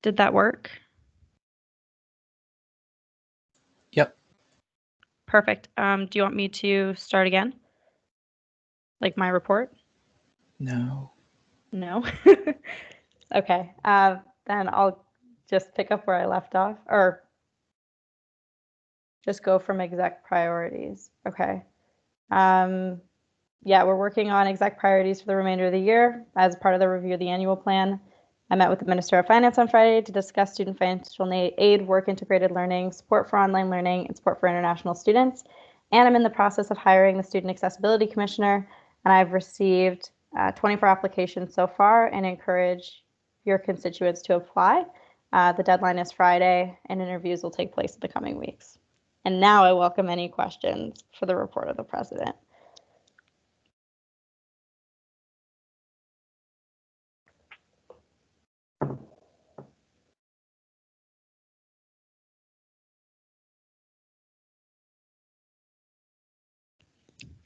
Did that work? Yep. Perfect. Do you want me to start again? Like my report? No. No? Okay. Then I'll just pick up where I left off, or just go from exec priorities. Okay. Yeah, we're working on exec priorities for the remainder of the year as part of the review of the annual plan. I met with the Minister of Finance on Friday to discuss student financial aid, work integrated learning, support for online learning, and support for international students. And I'm in the process of hiring the Student Accessibility Commissioner, and I've received 24 applications so far and encourage your constituents to apply. The deadline is Friday, and interviews will take place in the coming weeks. And now I welcome any questions for the report of the President.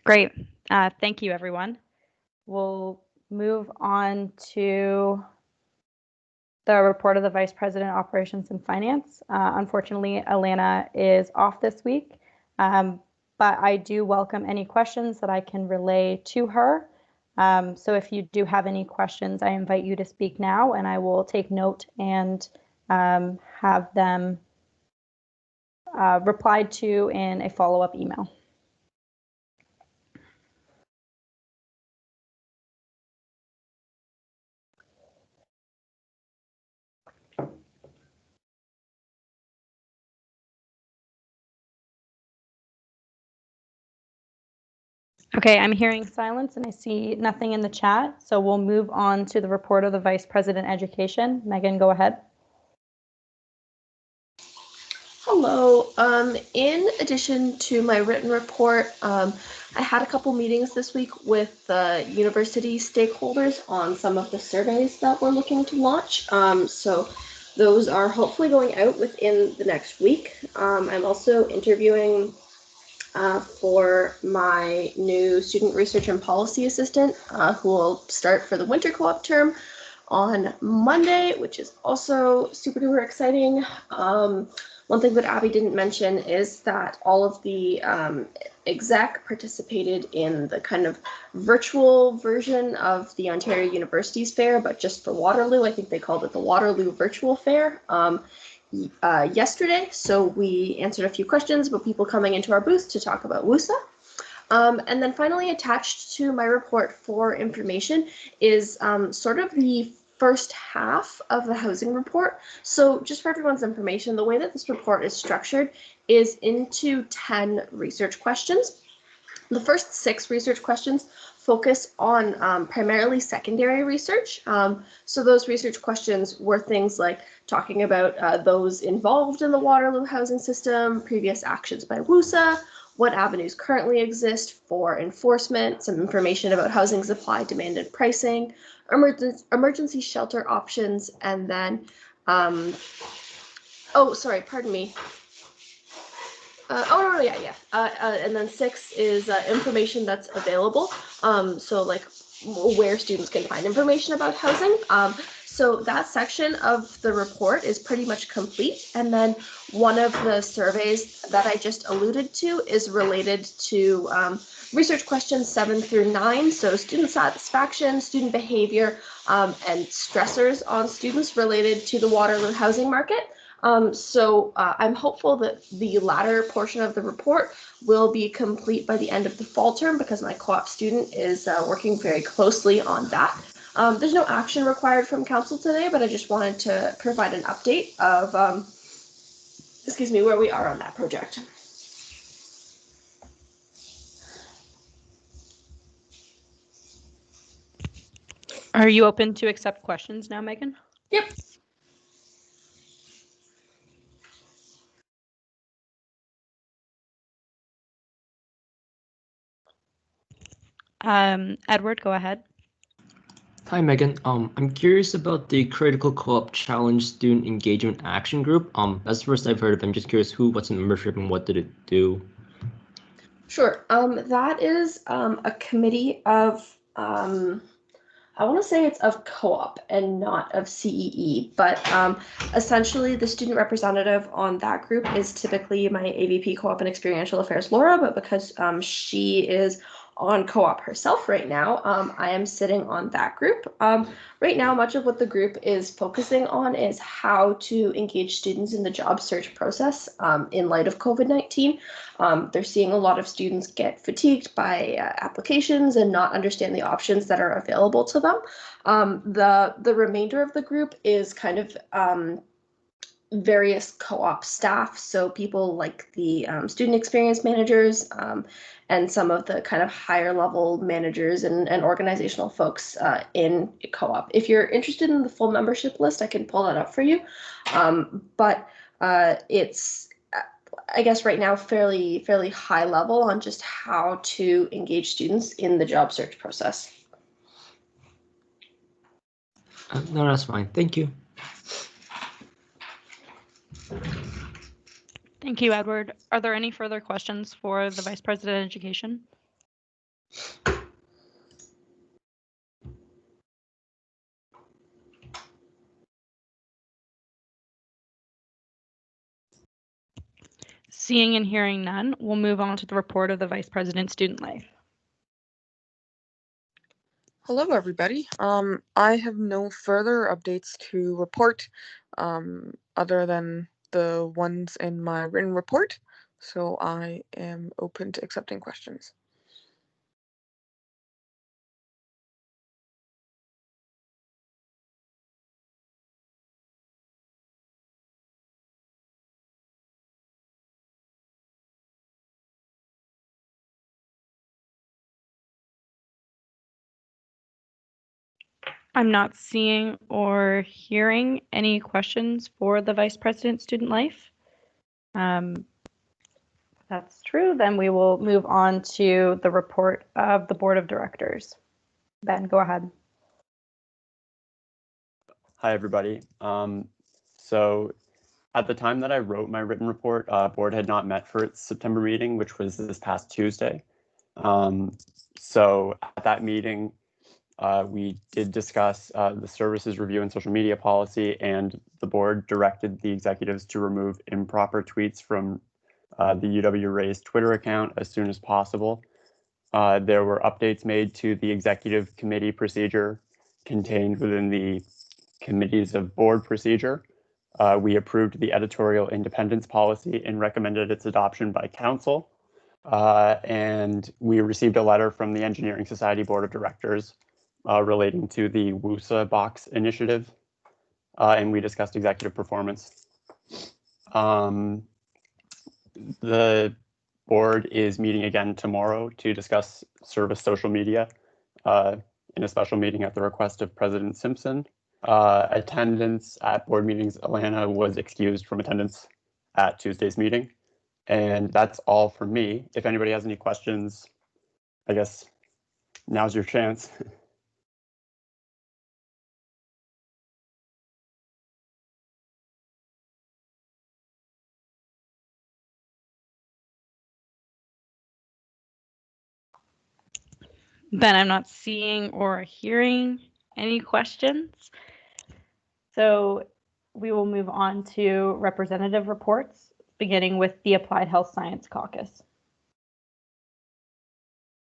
Great. Thank you, everyone. We'll move on to the report of the Vice President, Operations and Finance. Unfortunately, Alana is off this week, but I do welcome any questions that I can relay to her. So if you do have any questions, I invite you to speak now, and I will take note and have them replied to in a follow-up email. Okay, I'm hearing silence and I see nothing in the chat. So we'll move on to the report of the Vice President Education. Megan, go ahead. Hello. In addition to my written report, I had a couple meetings this week with university stakeholders on some of the surveys that we're looking to launch. So those are hopefully going out within the next week. I'm also interviewing for my new student research and policy assistant who will start for the winter co-op term on Monday, which is also super duper exciting. One thing that Abby didn't mention is that all of the exec participated in the kind of virtual version of the Ontario Universities Fair, but just for Waterloo. I think they called it the Waterloo Virtual Fair. Yesterday, so we answered a few questions about people coming into our booth to talk about WUSA. And then finally attached to my report for information is sort of the first half of the housing report. So just for everyone's information, the way that this report is structured is into 10 research questions. The first 6 research questions focus on primarily secondary research. So those research questions were things like talking about those involved in the Waterloo housing system, previous actions by WUSA, what avenues currently exist for enforcement, some information about housing supply, demand, and pricing, emergency shelter options, and then, oh, sorry, pardon me. And then 6 is information that's available. So like where students can find information about housing. So that section of the report is pretty much complete. And then one of the surveys that I just alluded to is related to research questions 7 through 9. So student satisfaction, student behavior, and stressors on students related to the Waterloo housing market. So I'm hopeful that the latter portion of the report will be complete by the end of the fall term because my co-op student is working very closely on that. There's no action required from council today, but I just wanted to provide an update of, where we are on that project. Are you open to accept questions now, Megan? Yep. Edward, go ahead. Hi, Megan. I'm curious about the Critical Co-op Challenge Student Engagement Action Group. That's the first I've heard of. I'm just curious what's in membership and what did it do? Sure. That is a committee of I want to say it's of co-op and not of CEE, but essentially the student representative on that group is typically my AVP Co-op and Experiential Affairs, Laura, but because she is on co-op herself right now, I am sitting on that group. Right now, much of what the group is focusing on is how to engage students in the job search process in light of COVID-19. They're seeing a lot of students get fatigued by applications and not understand the options that are available to them. The remainder of the group is kind of various co-op staff, so people like the student experience managers and some of the kind of higher level managers and organizational folks in co-op. If you're interested in the full membership list, I can pull that up for you. But it's I guess right now fairly high level on just how to engage students in the job search process. No, that's fine. Thank you. Thank you, Edward. Are there any further questions for the Vice President of Education? Seeing and hearing none, we'll move on to the report of the Vice President Student Life. Hello, everybody. I have no further updates to report other than the ones in my written report, so I am open to accepting questions. I'm not seeing or hearing any questions for the Vice President Student Life. That's true. Then we will move on to the report of the Board of Directors. Ben, go ahead. Hi, everybody. So at the time that I wrote my written report, board had not met for its September meeting, which was this past Tuesday. So at that meeting, we did discuss the services review and social media policy, and the board directed the executives to remove improper tweets from the UW Raise Twitter account as soon as possible. There were updates made to the executive committee procedure contained within the committees of board procedure. We approved the editorial independence policy and recommended its adoption by council. And we received a letter from the Engineering Society Board of Directors relating to the WUSA box initiative, and we discussed executive performance. The board is meeting again tomorrow to discuss service social media in a special meeting at the request of President Simpson. Attendance at board meetings, Alana was excused from attendance at Tuesday's meeting. And that's all for me. If anybody has any questions, I guess now's your chance. Ben, I'm not seeing or hearing any questions. So we will move on to representative reports, beginning with the Applied Health Science Caucus.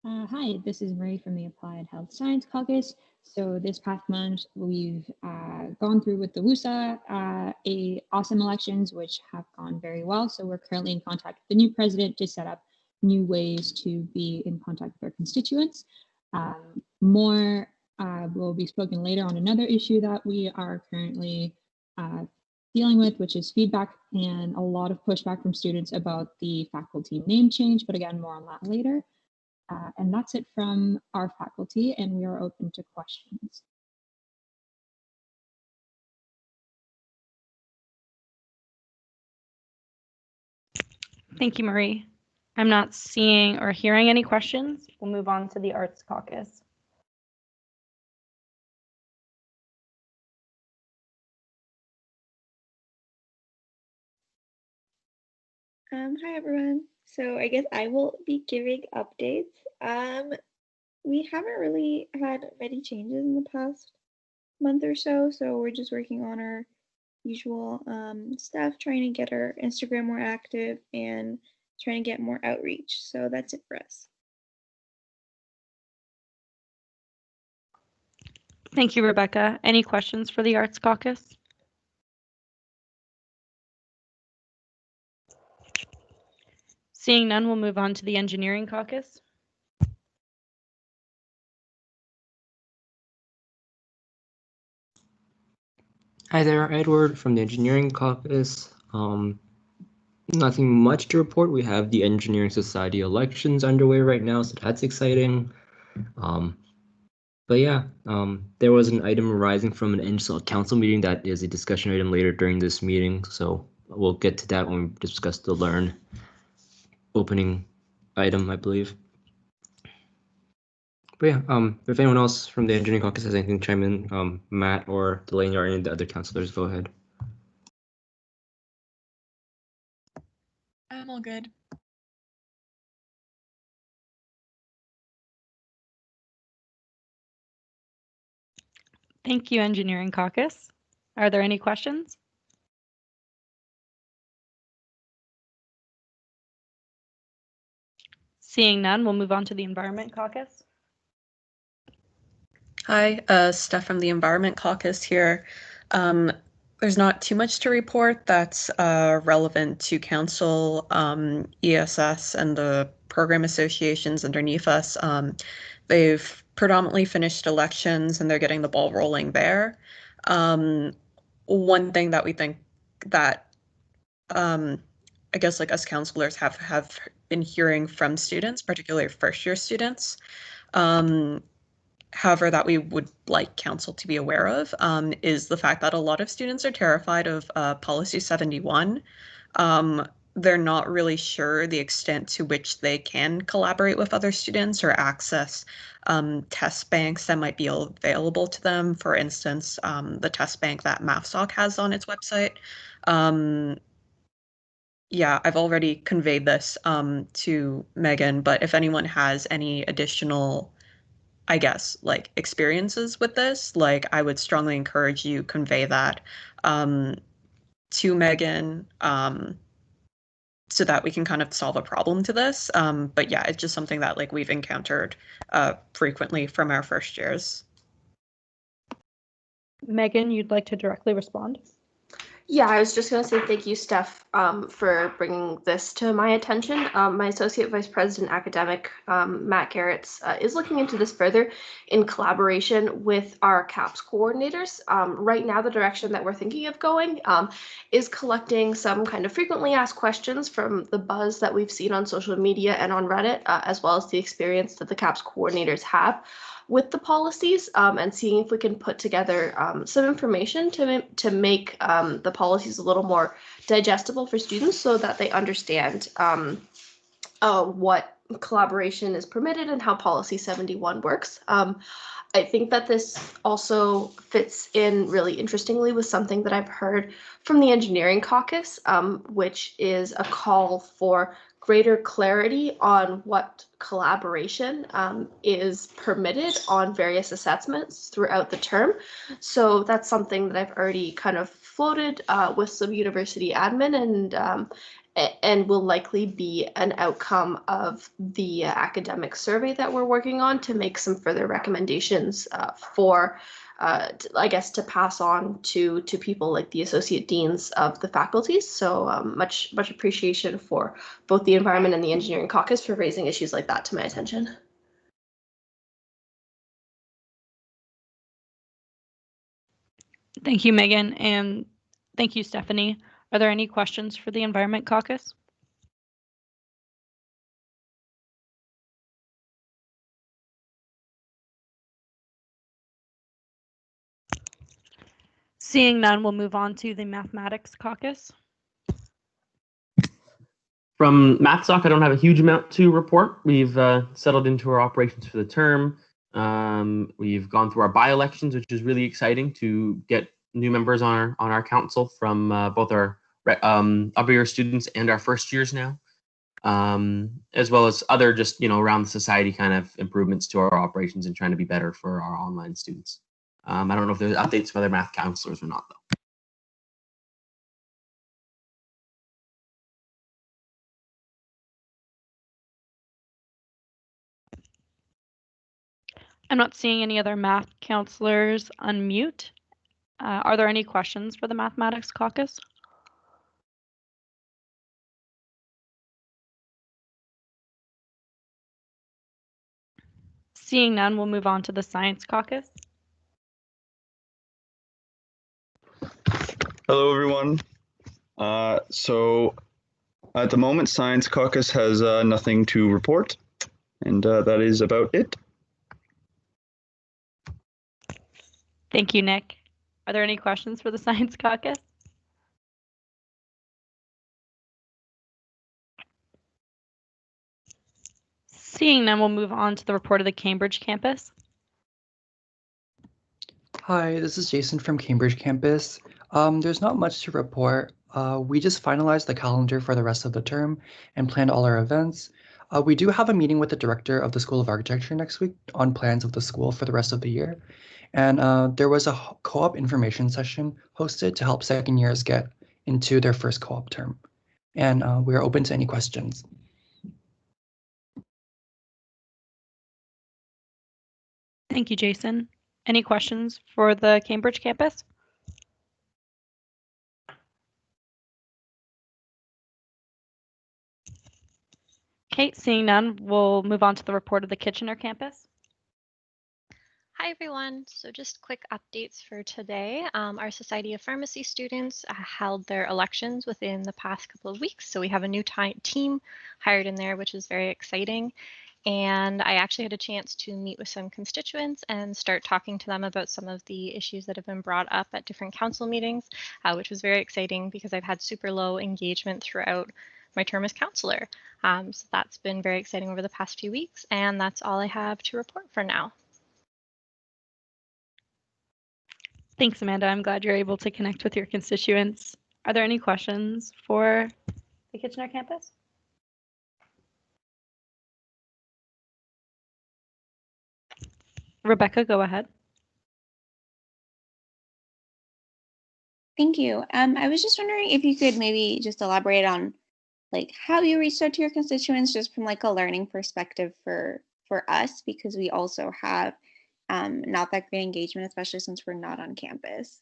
Hi, this is Marie from the Applied Health Science Caucus. So this past month, we've gone through with the WUSA awesome elections, which have gone very well. So we're currently in contact with the new president to set up new ways to be in contact with our constituents. More will be spoken later on another issue that we are currently dealing with, which is feedback and a lot of pushback from students about the faculty name change. But again, more on that later. And that's it from our faculty, and we are open to questions. Thank you, Marie. I'm not seeing or hearing any questions. We'll move on to the Arts Caucus. Hi everyone. So I guess I will be giving updates. We haven't really had many changes in the past month or so, so we're just working on our usual stuff, trying to get our Instagram more active and trying to get more outreach. So that's it for us. Thank you, Rebecca. Any questions for the Arts Caucus? Seeing none, we'll move on to the Engineering Caucus. Hi there, Edward from the Engineering Caucus. Nothing much to report. We have the Engineering Society elections underway right now, so that's exciting. But yeah, there was an item arising from an ENGSL council meeting that is a discussion item later during this meeting, so we'll get to that when we discuss the Learn opening item, I believe. But yeah, if anyone else from the Engineering Caucus has anything to chime in, Matt or Delaney or any of the other councilors, go ahead. I'm all good. Thank you, Engineering Caucus. Are there any questions? Seeing none, we'll move on to the Environment Caucus. Hi, Steph from the Environment Caucus here. There's not too much to report that's relevant to Council, ESS, and the program associations underneath us. They've predominantly finished elections and they're getting the ball rolling there. One thing that we think that I guess like us counselors have been hearing from students, particularly first-year students, however, that we would like council to be aware of is the fact that a lot of students are terrified of Policy 71. They're not really sure the extent to which they can collaborate with other students or access test banks that might be available to them. For instance, the test bank that MAFSOC has on its website. Yeah, I've already conveyed this to Megan, but if anyone has any additional, I guess, like experiences with this, like I would strongly encourage you convey that to Megan so that we can kind of solve a problem to this. But yeah, it's just something that like we've encountered frequently from our first years. Megan, you'd like to directly respond? Yeah, I was just going to say thank you, Steph, for bringing this to my attention. My Associate Vice President Academic, Matt Garretts, is looking into this further in collaboration with our CAPS coordinators. Right now, the direction that we're thinking of going is collecting some kind of frequently asked questions from the buzz that we've seen on social media and on Reddit, as well as the experience that the CAPS coordinators have with the policies, and seeing if we can put together some information to make the policies a little more digestible for students so that they understand what collaboration is permitted and how Policy 71 works. I think that this also fits in really interestingly with something that I've heard from the Engineering Caucus, which is a call for greater clarity on what collaboration is permitted on various assessments throughout the term. So that's something that I've already kind of floated with some university admin, and will likely be an outcome of the academic survey that we're working on to make some further recommendations for I guess to pass on to people like the associate deans of the faculties. So much appreciation for both the Environment and the Engineering Caucus for raising issues like that to my attention. Thank you, Megan, and thank you, Stephanie. Are there any questions for the Environment Caucus? Seeing none, we'll move on to the Mathematics Caucus. From MathSoc, I don't have a huge amount to report. We've settled into our operations for the term. We've gone through our by-elections, which is really exciting to get new members on our council from both our upper year students and our first years now. as well as other just, around the society kind of improvements to our operations and trying to be better for our online students. I don't know if there's updates from other math counselors or not, though. I'm not seeing any other math counselors unmute. Are there any questions for the Mathematics Caucus? Seeing none, we'll move on to the Science Caucus. Hello, everyone. So at the moment, Science Caucus has nothing to report, and that is about it. Thank you, Nick. Are there any questions for the Science Caucus? Seeing none, we'll move on to the report of the Cambridge campus. Hi, this is Jason from Cambridge campus. There's not much to report. We just finalized the calendar for the rest of the term and planned all our events. We do have a meeting with the director of the School of Architecture next week on plans of the school for the rest of the year. And there was a co-op information session hosted to help second years get into their first co-op term. And we are open to any questions. Thank you, Jason. Any questions for the Cambridge campus? Okay, seeing none, we'll move on to the report of the Kitchener campus. Hi everyone, so just quick updates for today. Our Society of Pharmacy students held their elections within the past couple of weeks, so we have a new team hired in there, which is very exciting. And I actually had a chance to meet with some constituents and start talking to them about some of the issues that have been brought up at different council meetings, which was very exciting because I've had super low engagement throughout my term as counselor. So that's been very exciting over the past few weeks, and that's all I have to report for now. Thanks, Amanda. I'm glad you're able to connect with your constituents. Are there any questions for the Kitchener campus? Rebecca, go ahead. Thank you. I was just wondering if you could maybe just elaborate on like how you reached out to your constituents, just from like a learning perspective for us, because we also have not that great engagement, especially since we're not on campus.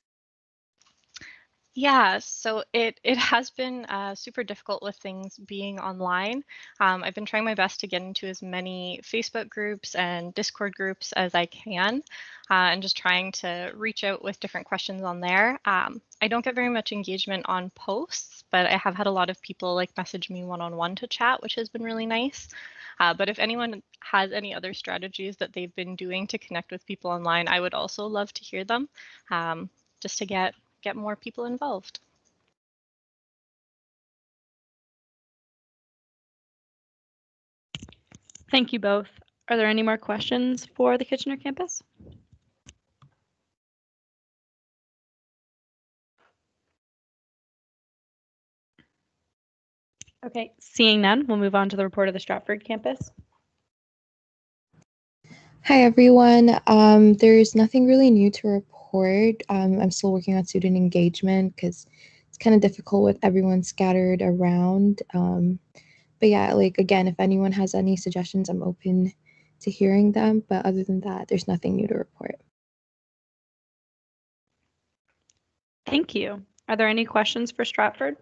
Yeah, so it has been super difficult with things being online. I've been trying my best to get into as many Facebook groups and Discord groups as I can, and just trying to reach out with different questions on there. I don't get very much engagement on posts, but I have had a lot of people like message me one-on-one to chat, which has been really nice. But if anyone has any other strategies that they've been doing to connect with people online, I would also love to hear them, just to get more people involved. Thank you both. Are there any more questions for the Kitchener campus? Okay, seeing none, we'll move on to the report of the Stratford campus. Hi everyone. There's nothing really new to report. I'm still working on student engagement because it's kind of difficult with everyone scattered around. But yeah, like again, if anyone has any suggestions, I'm open to hearing them. But other than that, there's nothing new to report. Thank you. Are there any questions for Stratford?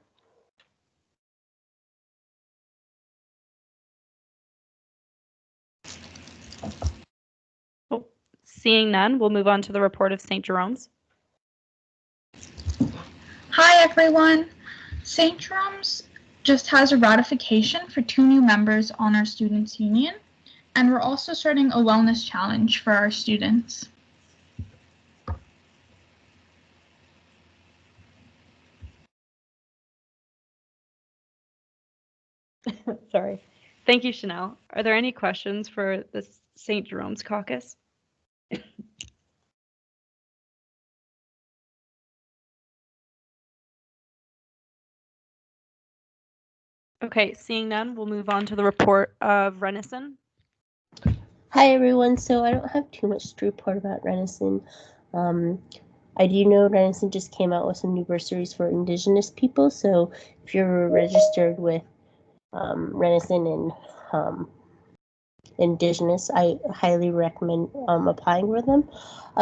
Oh, seeing none, we'll move on to the report of St. Jerome's. Hi everyone. St. Jerome's just has a ratification for 2 new members on our Students' Union, and we're also starting a wellness challenge for our students. Sorry. Thank you, Chanel. Are there any questions for the St. Jerome's caucus? Okay, seeing none, we'll move on to the report of Renison. Hi everyone. So I don't have too much to report about Renison. I do know Renison just came out with some new bursaries for Indigenous people. So if you're registered with Renison and Indigenous, I highly recommend applying for them.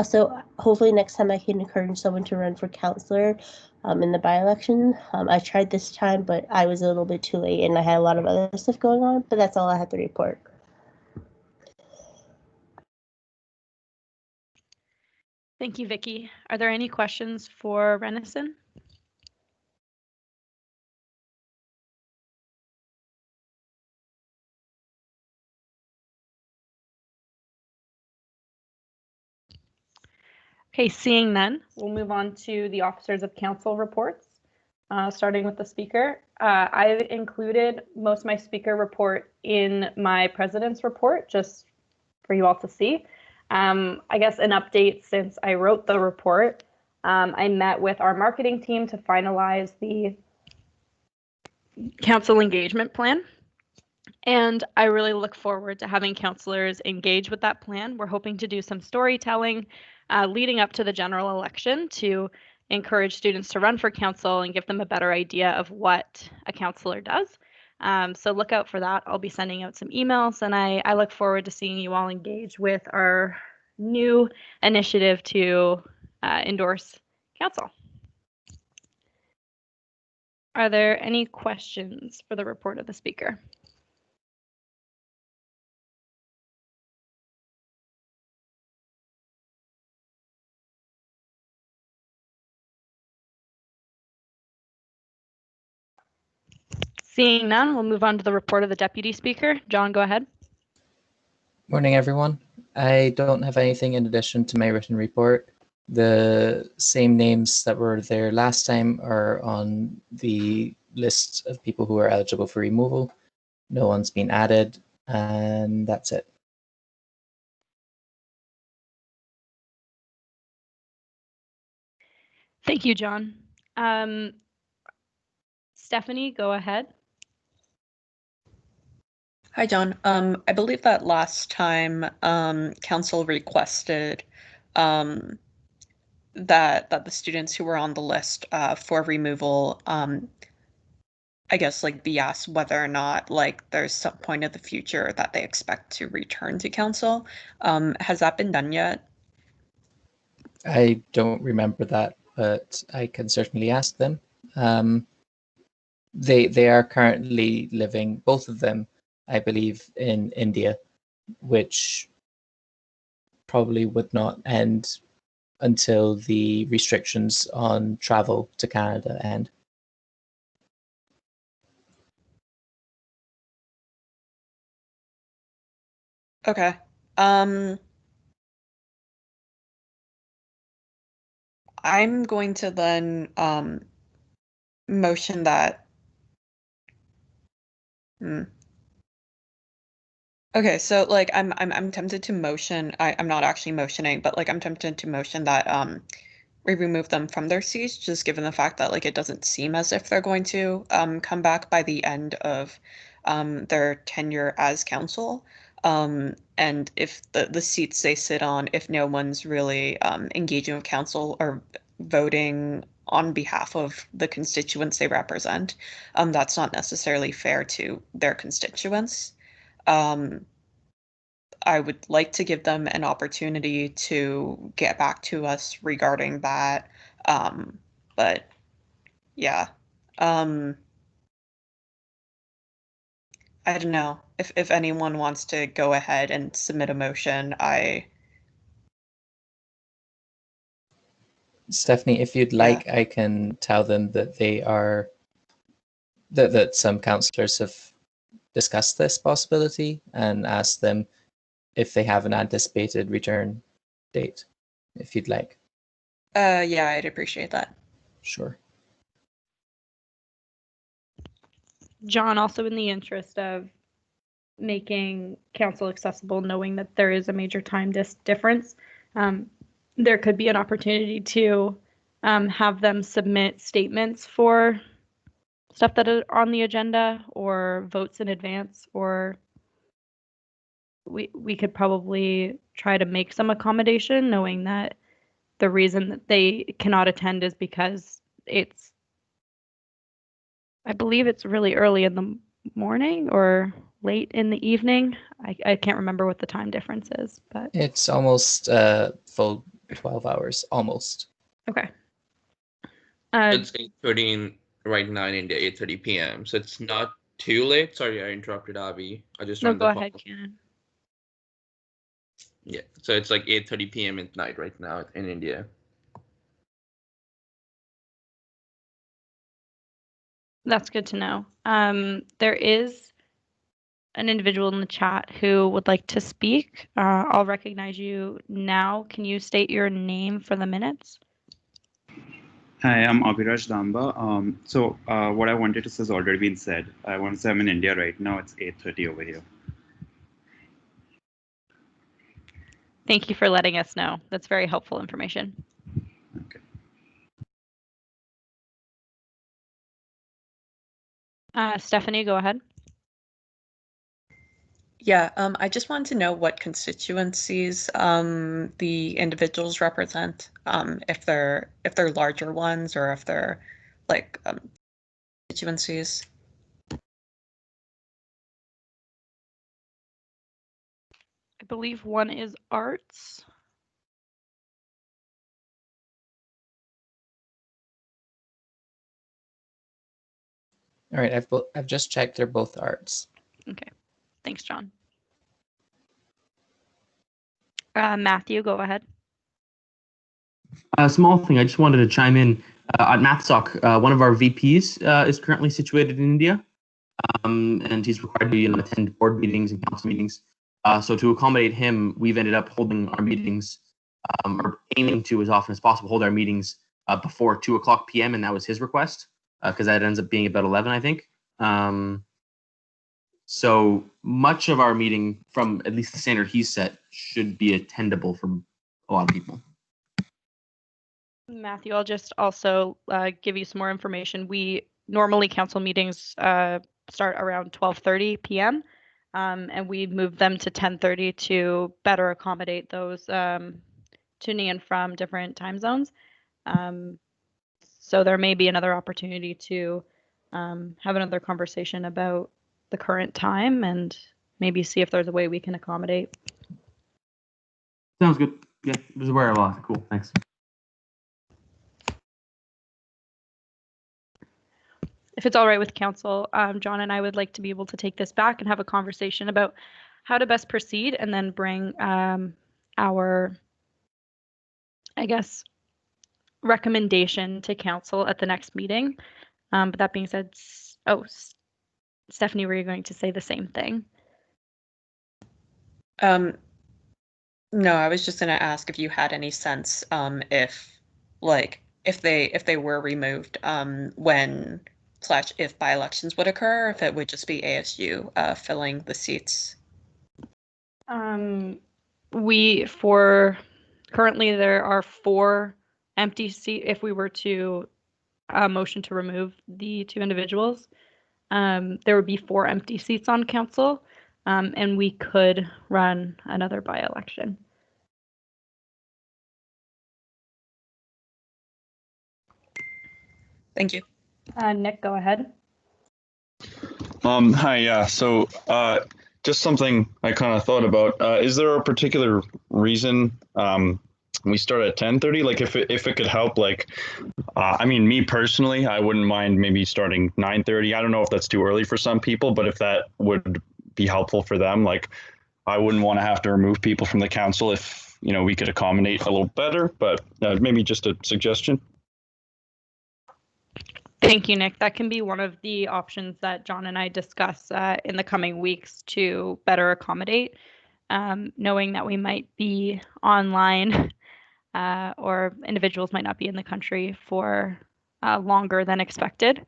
So hopefully next time I can encourage someone to run for counselor in the by-election. I tried this time, but I was a little bit too late and I had a lot of other stuff going on, but that's all I have to report. Thank you, Vicky. Are there any questions for Renison? Okay, seeing none, we'll move on to the officers of council reports, starting with the speaker. I've included most of my speaker report in my president's report, just for you all to see. I guess an update since I wrote the report. I met with our marketing team to finalize the council engagement plan. And I really look forward to having counselors engage with that plan. We're hoping to do some storytelling leading up to the general election to encourage students to run for council and give them a better idea of what a counselor does. So look out for that. I'll be sending out some emails, and I look forward to seeing you all engage with our new initiative to endorse council. Are there any questions for the report of the speaker? Seeing none, we'll move on to the report of the deputy speaker. John, go ahead. Morning, everyone. I don't have anything in addition to my written report. The same names that were there last time are on the list of people who are eligible for removal. No one's been added, and that's it. Thank you, John. Stephanie, go ahead. Hi, John. I believe that last time council requested that the students who were on the list for removal, I guess, like, be asked whether or not, like, there's some point in the future that they expect to return to council. Has that been done yet? I don't remember that, but I can certainly ask them. They are currently living, both of them, I believe, in India, which probably would not end until the restrictions on travel to Canada end. Okay. I'm going to then motion that. Okay, so, like, I'm tempted to motion. I'm not actually motioning, but, like, I'm tempted to motion that we remove them from their seats, just given the fact that, like, it doesn't seem as if they're going to come back by the end of their tenure as council. And if the seats they sit on, if no one's really engaging with council or voting on behalf of the constituents they represent, that's not necessarily fair to their constituents. I would like to give them an opportunity to get back to us regarding that. But yeah, I don't know if anyone wants to go ahead and submit a motion. Stephanie, if you'd like, I can tell them that they are that some councillors have discussed this possibility and ask them if they have an anticipated return date, if you'd like. Yeah, I'd appreciate that. Sure. John, also in the interest of making council accessible, knowing that there is a major time difference, there could be an opportunity to have them submit statements for stuff that are on the agenda or votes in advance, or we could probably try to make some accommodation, knowing that the reason that they cannot attend is because I believe it's really early in the morning or late in the evening. I can't remember what the time difference is, but It's almost full 12 hours, almost. okay. It's 8:30 right now in India, 8:30 p.m. So it's not too late. Sorry, I interrupted Abby. I just No, joined go the ahead, call. Kenan. Yeah, so it's like 8:30 p.m. at night right now in India. That's good to know. There is an individual in the chat who would like to speak. I'll recognize you now. Can you state your name for the minutes? Hi, I'm Abhiraj Damba. So what I wanted to say has already been said. I want to say I'm in India right now. It's 8:30 over here. Thank you for letting us know. That's very helpful information. Stephanie, go ahead. Yeah, I just wanted to know what constituencies the individuals represent, if they're larger ones or if they're like constituencies. I believe one is arts. All right, I've just checked. They're both arts. Okay, thanks, John. Matthew, go ahead. A small thing, I just wanted to chime in. At MathSoc, one of our VPs is currently situated in India, and he's required to attend board meetings and council meetings. So to accommodate him, we've ended up holding our meetings, or aiming to, as often as possible, hold our meetings before 2:00 p.m., and that was his request, because that ends up being about 11, I think. So much of our meeting, from at least the standard he's set, should be attendable for a lot of people. Matthew, I'll just also give you some more information. We normally council meetings start around 12:30 p.m. And we moved them to 10:30 to better accommodate those tuning in from different time zones. So there may be another opportunity to have another conversation about the current time and maybe see if there's a way we can accommodate. Sounds good. Yeah, was aware of a lot. Cool, thanks. If it's all right with council, John and I would like to be able to take this back and have a conversation about how to best proceed, and then bring our, I guess, recommendation to council at the next meeting. But that being said, Stephanie, were you going to say the same thing? No, I was just going to ask if you had any sense if they were removed, when / if by-elections would occur, or if it would just be ASU filling the seats. Currently there are 4 empty seats. If we were to motion to remove the 2 individuals, there would be 4 empty seats on council, and we could run another by-election. Thank you. Nick, go ahead. Hi, yeah. So just something I kind of thought about. Is there a particular reason we start at 10:30? Like if it could help, like, I mean, me personally, I wouldn't mind maybe starting 9:30. I don't know if that's too early for some people, but if that would be helpful for them, like, I wouldn't want to have to remove people from the council if, we could accommodate a little better, but maybe just a suggestion. Thank you, Nick. That can be one of the options that John and I discuss in the coming weeks to better accommodate, knowing that we might be online or individuals might not be in the country for longer than expected.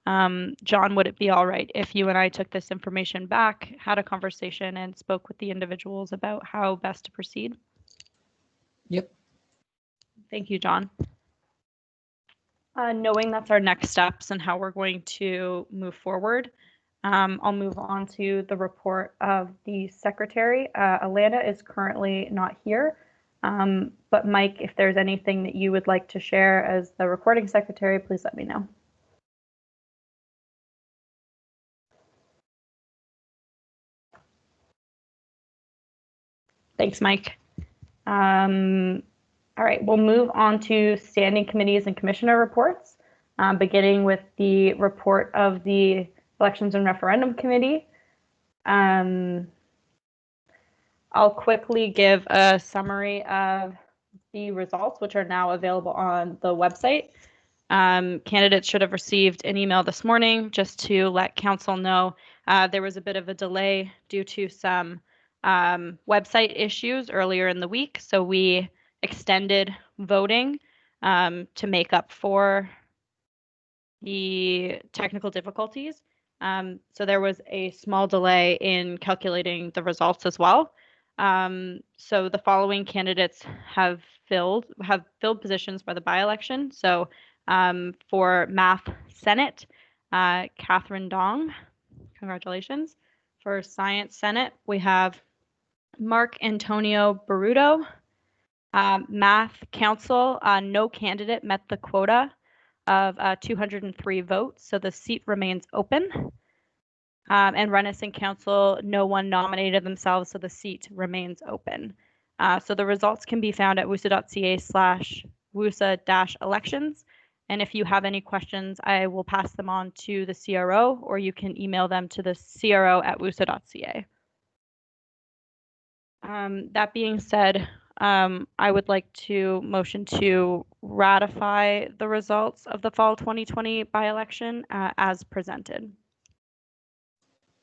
John, would it be all right if you and I took this information back, had a conversation, and spoke with the individuals about how best to proceed? Yep. Thank you, John. Knowing that's our next steps and how we're going to move forward, I'll move on to the report of the secretary. Alana is currently not here, but Mike, if there's anything that you would like to share as the recording secretary, please let me know. Thanks, Mike. All right, we'll move on to standing committees and commissioner reports, beginning with the report of the Elections and Referendum Committee. I'll quickly give a summary of the results, which are now available on the website. Candidates should have received an email this morning just to let council know there was a bit of a delay due to some website issues earlier in the week. So we extended voting to make up for the technical difficulties. So there was a small delay in calculating the results as well. So the following candidates have filled positions for the by-election. So for Math Senate, Catherine Dong, congratulations. For Science Senate, we have Mark Antonio Baruto. Math Council, no candidate met the quota of 203 votes, so the seat remains open. And Renison Council, no one nominated themselves, so the seat remains open. So the results can be found at wusa.ca/wusa-elections. And if you have any questions, I will pass them on to the CRO, or you can email them to the CRO@wusa.ca. That being said, I would like to motion to ratify the results of the fall 2020 by-election as presented.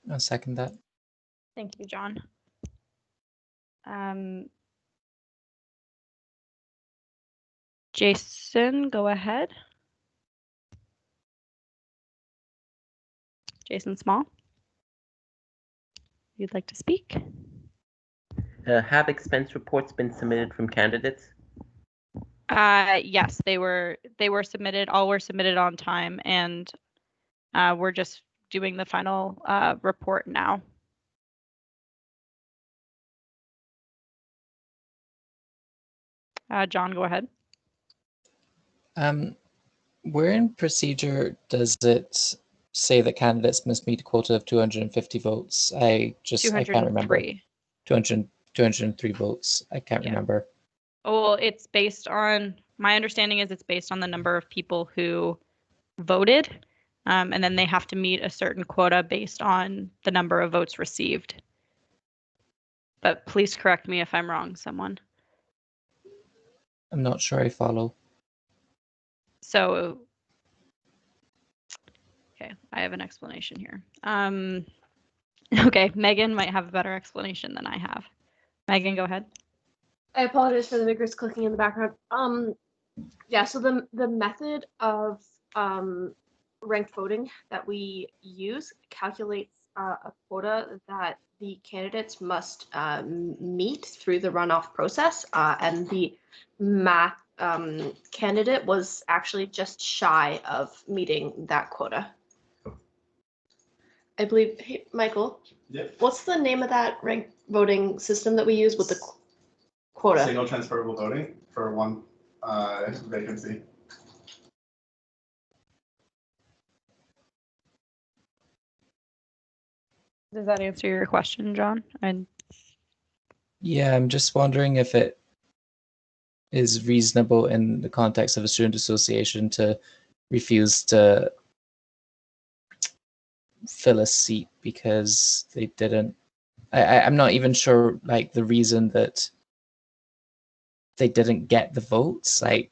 I'll second that. Thank you, John. Jason, go ahead. Jason Small, you'd like to speak? Have expense reports been submitted from candidates? Yes, they were submitted. All were submitted on time, and we're just doing the final report now. John, go ahead. Where in procedure does it say that candidates must meet a quota of 250 votes? I can't remember. 203 votes. I can't remember. Well, it's based on, my understanding is it's based on the number of people who voted, and then they have to meet a certain quota based on the number of votes received. But please correct me if I'm wrong, someone. I'm not sure I follow. So, okay, I have an explanation here. Okay, Megan might have a better explanation than I have. Megan, go ahead. I apologize for the vigorous clicking in the background. Yeah, so the method of ranked voting that we use calculates a quota that the candidates must meet through the runoff process, and the math candidate was actually just shy of meeting that quota. I believe, hey, Michael, what's the name of that ranked voting system that we use with the quota? Single transferable voting for one vacancy. Does that answer your question, John? Yeah, I'm just wondering if it is reasonable in the context of a student association to refuse to fill a seat because they didn't. I'm not even sure, like, the reason that they didn't get the votes. Like,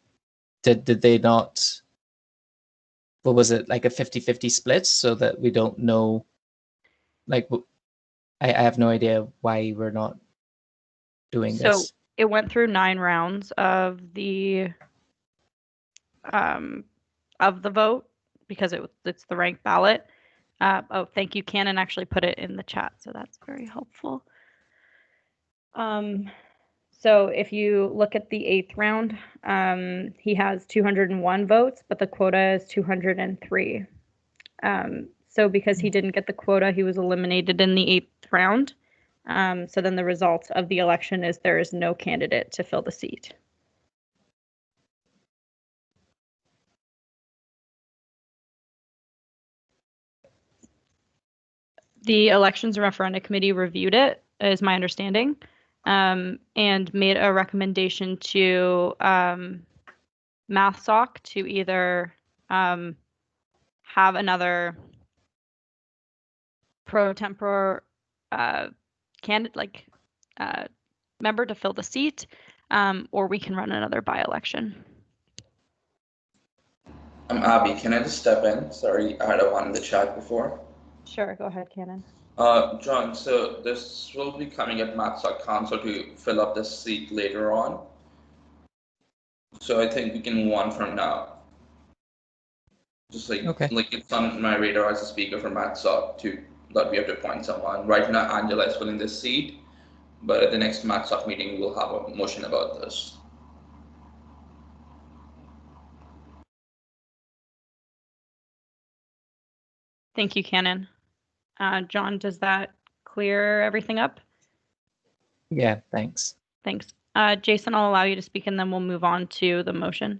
did they not? What was it, like a 50-50 split, so that we don't know? Like, I have no idea why we're not doing So this. it went through 9 rounds of the vote because it's the ranked ballot. Oh, thank you. Cannon actually put it in the chat, so that's very helpful. So if you look at the 8th round, he has 201 votes, but the quota is 203. So because he didn't get the quota, he was eliminated in the 8th round. So then the result of the election is there is no candidate to fill the seat. The Elections and Referenda Committee reviewed it, is my understanding, and made a recommendation to MathSoc to either have another pro tempore candidate, member to fill the seat, or we can run another by-election. I'm Abby. Can I just step in? Sorry, I had a one in the chat before. Sure, go ahead, Cannon. John, so this will be coming at MathSoc Council to fill up this seat later on. So I think we can move on from now. Just like it's on my radar as a speaker for MathSoc that we have to appoint someone. Right now, Angela is filling this seat, but at the next MathSoc meeting, we'll have a motion about this. Thank you, Cannon. John, does that clear everything up? Yeah, thanks. Thanks. Jason, I'll allow you to speak and then we'll move on to the motion.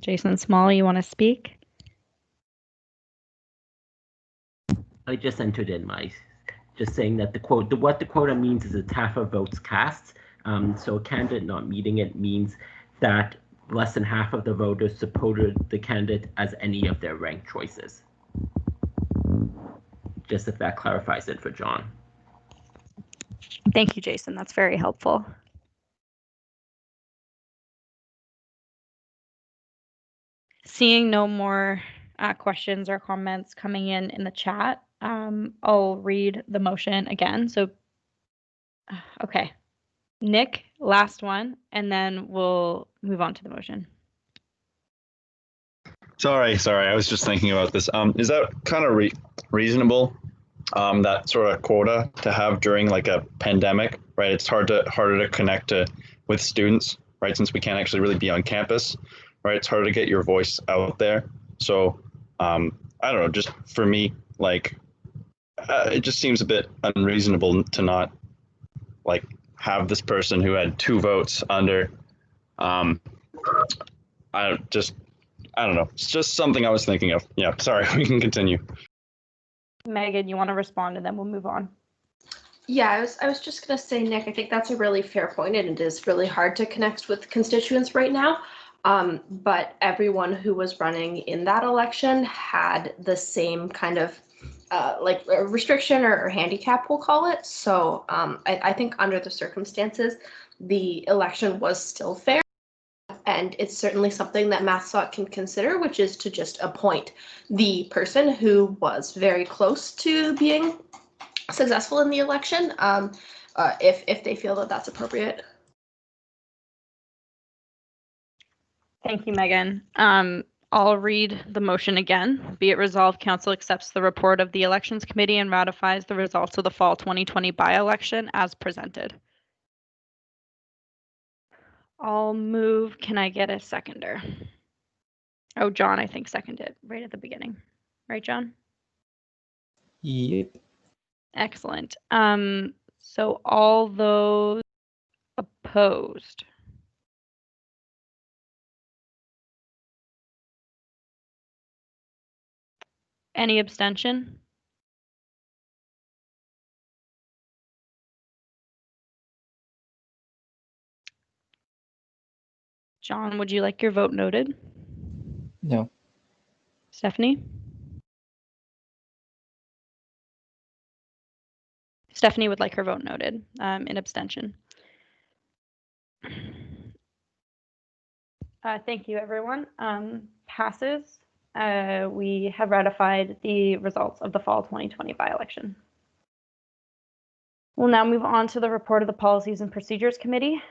Jason Small, you want to speak? I just entered in just saying that what the quota means is a TAFA votes cast. So a candidate not meeting it means that less than half of the voters supported the candidate as any of their ranked choices. Just if that clarifies it for John. Thank you, Jason. That's very helpful. Seeing no more questions or comments coming in the chat, I'll read the motion again. So, okay. Nick, last one, and then we'll move on to the motion. Sorry. I was just thinking about this. Is that kind of reasonable? That sort of quota to have during like a pandemic, right? It's harder to connect with students, right? Since we can't actually really be on campus, right? It's harder to get your voice out there. So I don't know. Just for me, it just seems a bit unreasonable to not have this person who had 2 votes under. I don't know. It's just something I was thinking of. Yeah, sorry, we can continue. Megan, you want to respond and then we'll move on. Yeah, I was just going to say, Nick, I think that's a really fair point, and it is really hard to connect with constituents right now. But everyone who was running in that election had the same kind of restriction or handicap, we'll call it. So I think under the circumstances, the election was still fair. And it's certainly something that MathSoc can consider, which is to just appoint the person who was very close to being successful in the election, if they feel that that's appropriate. Thank you, Megan. I'll read the motion again. Be it resolved, Council accepts the report of the Elections Committee and ratifies the results of the fall 2020 by-election as presented. I'll move. Can I get a seconder? Oh, John, I think seconded right at the beginning. Right, John? Yep. Excellent. So all those opposed? Any abstention? John, would you like your vote noted? No. Stephanie? Stephanie would like her vote noted in abstention. Thank you, everyone. Passes. We have ratified the results of the fall 2020 by-election. We'll now move on to the report of the Policies and Procedures Committee.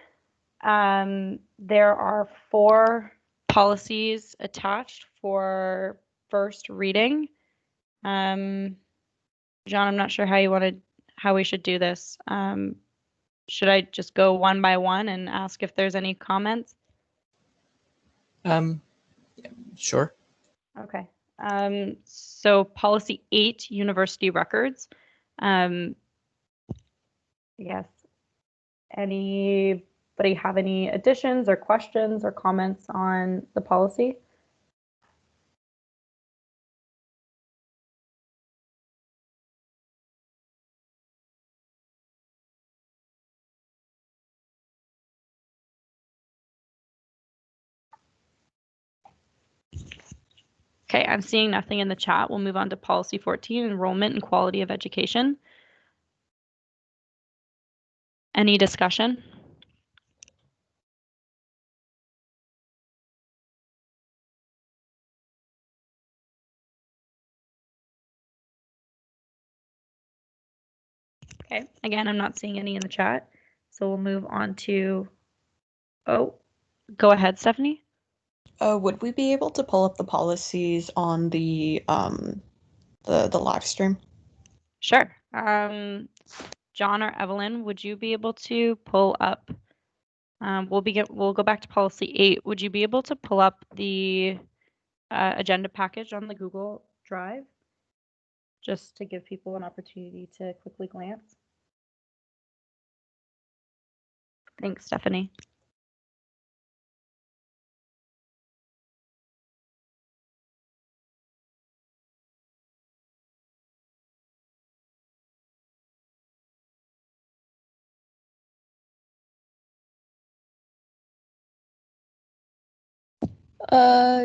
There are 4 policies attached for first reading. John, I'm not sure how how we should do this. Should I just go one by one and ask if there's any comments? Sure. Okay. So policy 8, university records. Yes. Anybody have any additions or questions or comments on the policy? Okay, I'm seeing nothing in the chat. We'll move on to policy 14, enrollment and quality of education. Any discussion? Okay, again, I'm not seeing any in the chat. So we'll move on to, oh, go ahead, Stephanie. Would we be able to pull up the policies on the live stream? Sure. John or Evelyn, would you be able to pull up? We'll go back to policy 8. Would you be able to pull up the agenda package on the Google Drive, just to give people an opportunity to quickly glance? Thanks, Stephanie.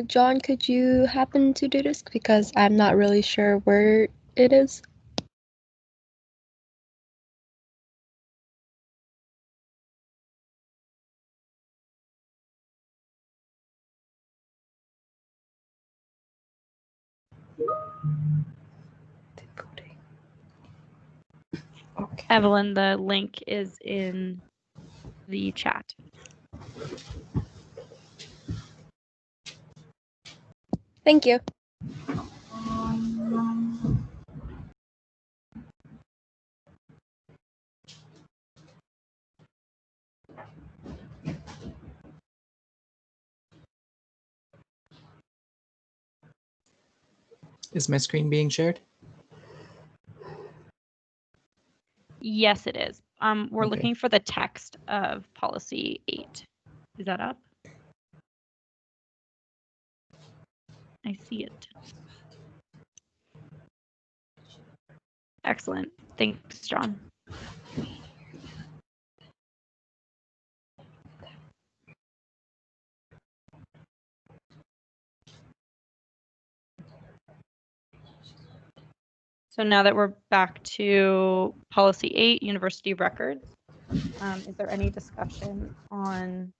John, could you happen to do this? Because I'm not really sure where it is. Okay. Evelyn, the link is in the chat. Thank you. Is my screen being shared? Yes, it is. We're Okay. looking for the text of policy 8. Is that up? I see it. Excellent. Thanks, John. So now that we're back to policy 8, university records, is there any discussion on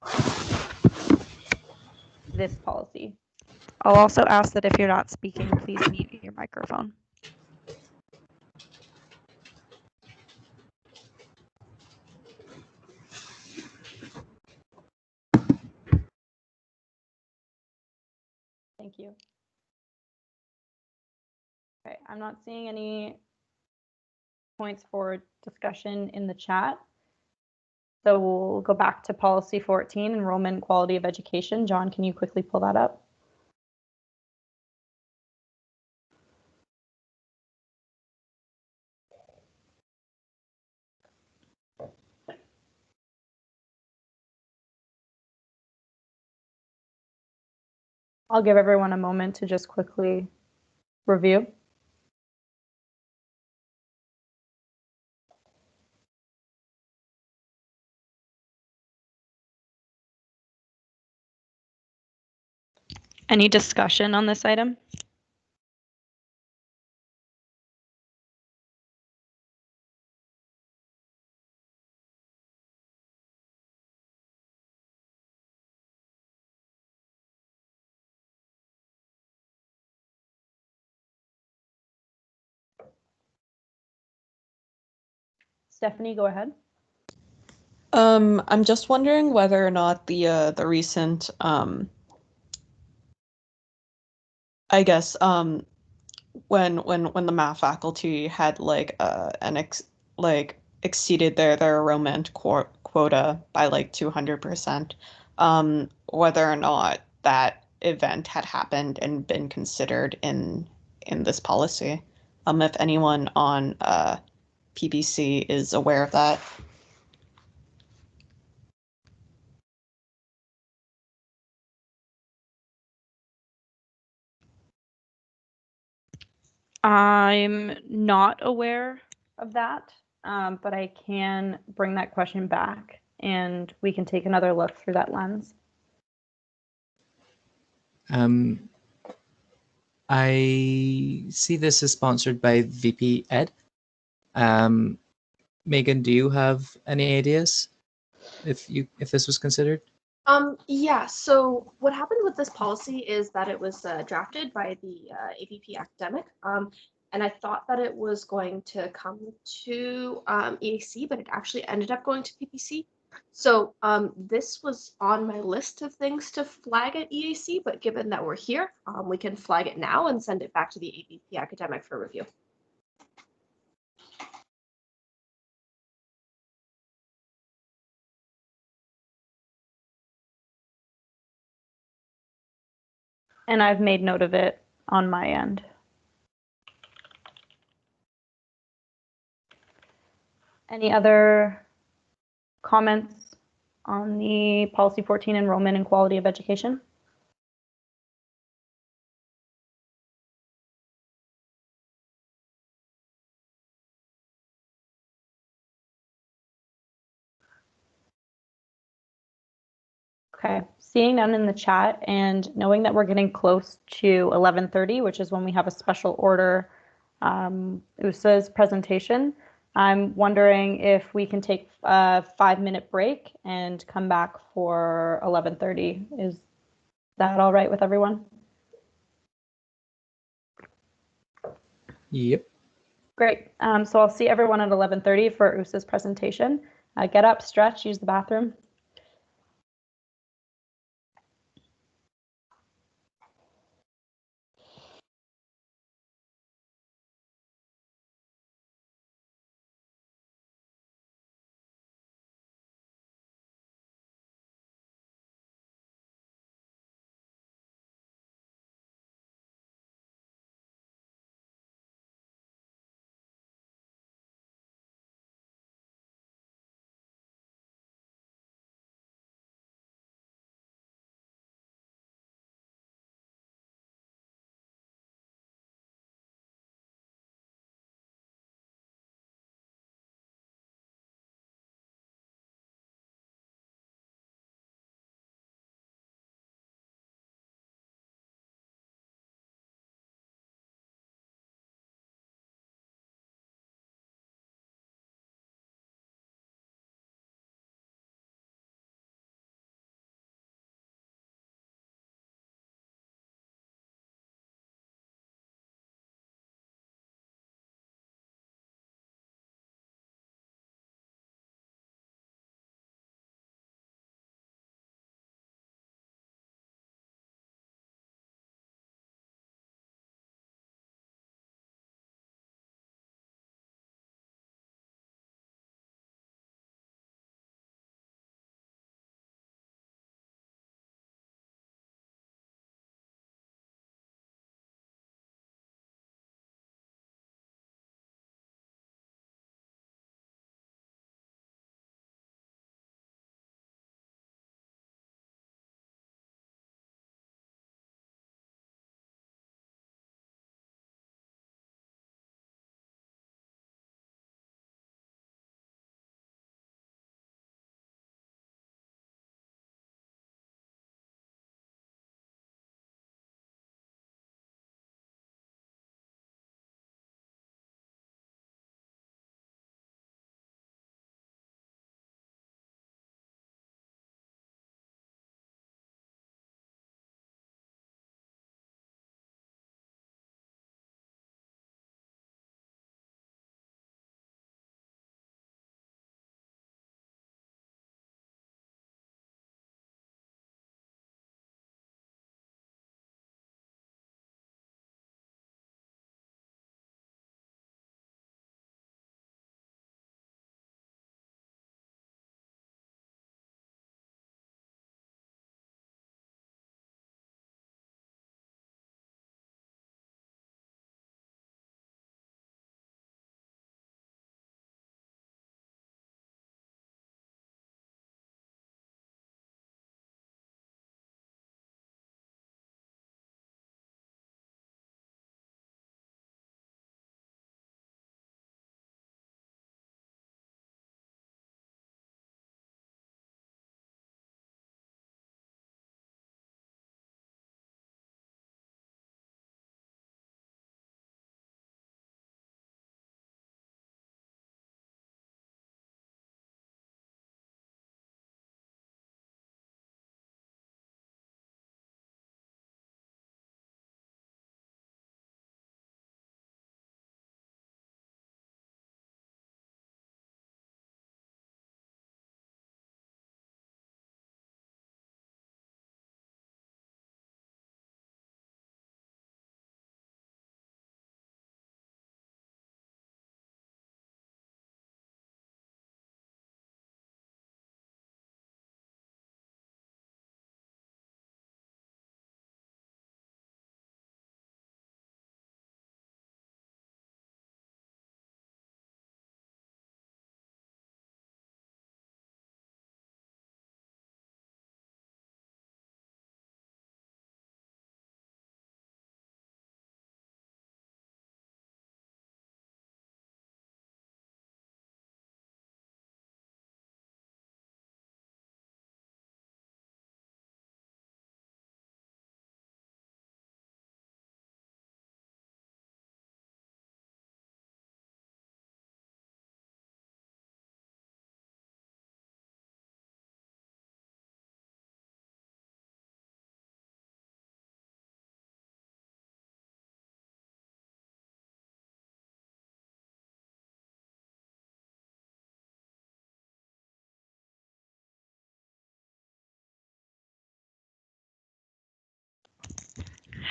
this policy? I'll also ask that if you're not speaking, please mute your microphone. Thank you. Okay, I'm not seeing any points for discussion in the chat. So we'll go back to policy 14, enrollment and quality of education. John, can you quickly pull that up? I'll give everyone a moment to just quickly review. Any discussion on this item? Stephanie, go ahead. I'm just wondering whether or not the recent I guess when the math faculty had like like exceeded their enrollment quota by like 200%, whether or not that event had happened and been considered in this policy. If anyone on PBC is aware of that. I'm not aware of that, but I can bring that question back and we can take another look through that lens. I see this is sponsored by VP Ed. Megan, do you have any ideas if this was considered? Yeah, so what happened with this policy is that it was drafted by the APP academic, and I thought that it was going to come to EAC, but it actually ended up going to PPC. So this was on my list of things to flag at EAC, but given that we're here, we can flag it now and send it back to the APP academic for review. And I've made note of it on my end. Any other comments on the Policy 14 enrollment and quality of education? Okay, seeing none in the chat and knowing that we're getting close to 11:30, which is when we have a special order USA's presentation, I'm wondering if we can take a 5-minute break and come back for 11:30. Is that all right with everyone? Yep. Great. So I'll see everyone at 11:30 for USA's presentation. Get up, stretch, use the bathroom.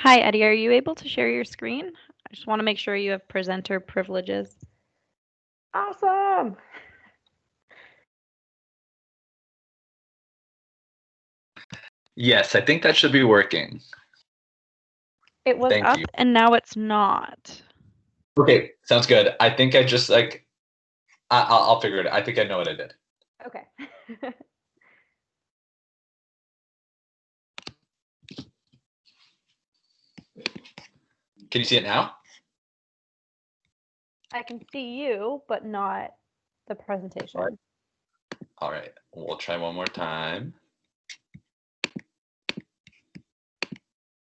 Hi, Eddie. Are you able to share your screen? I just want to make sure you have presenter privileges. Awesome. Yes, I think that should be working. It was Thank up you. and now it's not. Okay, sounds good. I think I just I'll figure it out. I think I know what I did. Okay. Can you see it now? I can see you, but not the presentation. All right, we'll try one more time.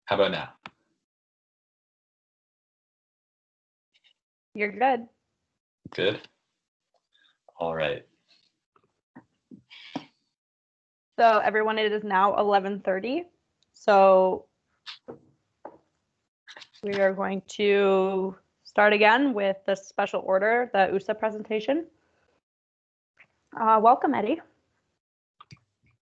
How about now? You're good. Good. All right. So everyone, it is now 11:30. So we are going to start again with the special order, the USA presentation. Welcome, Eddie.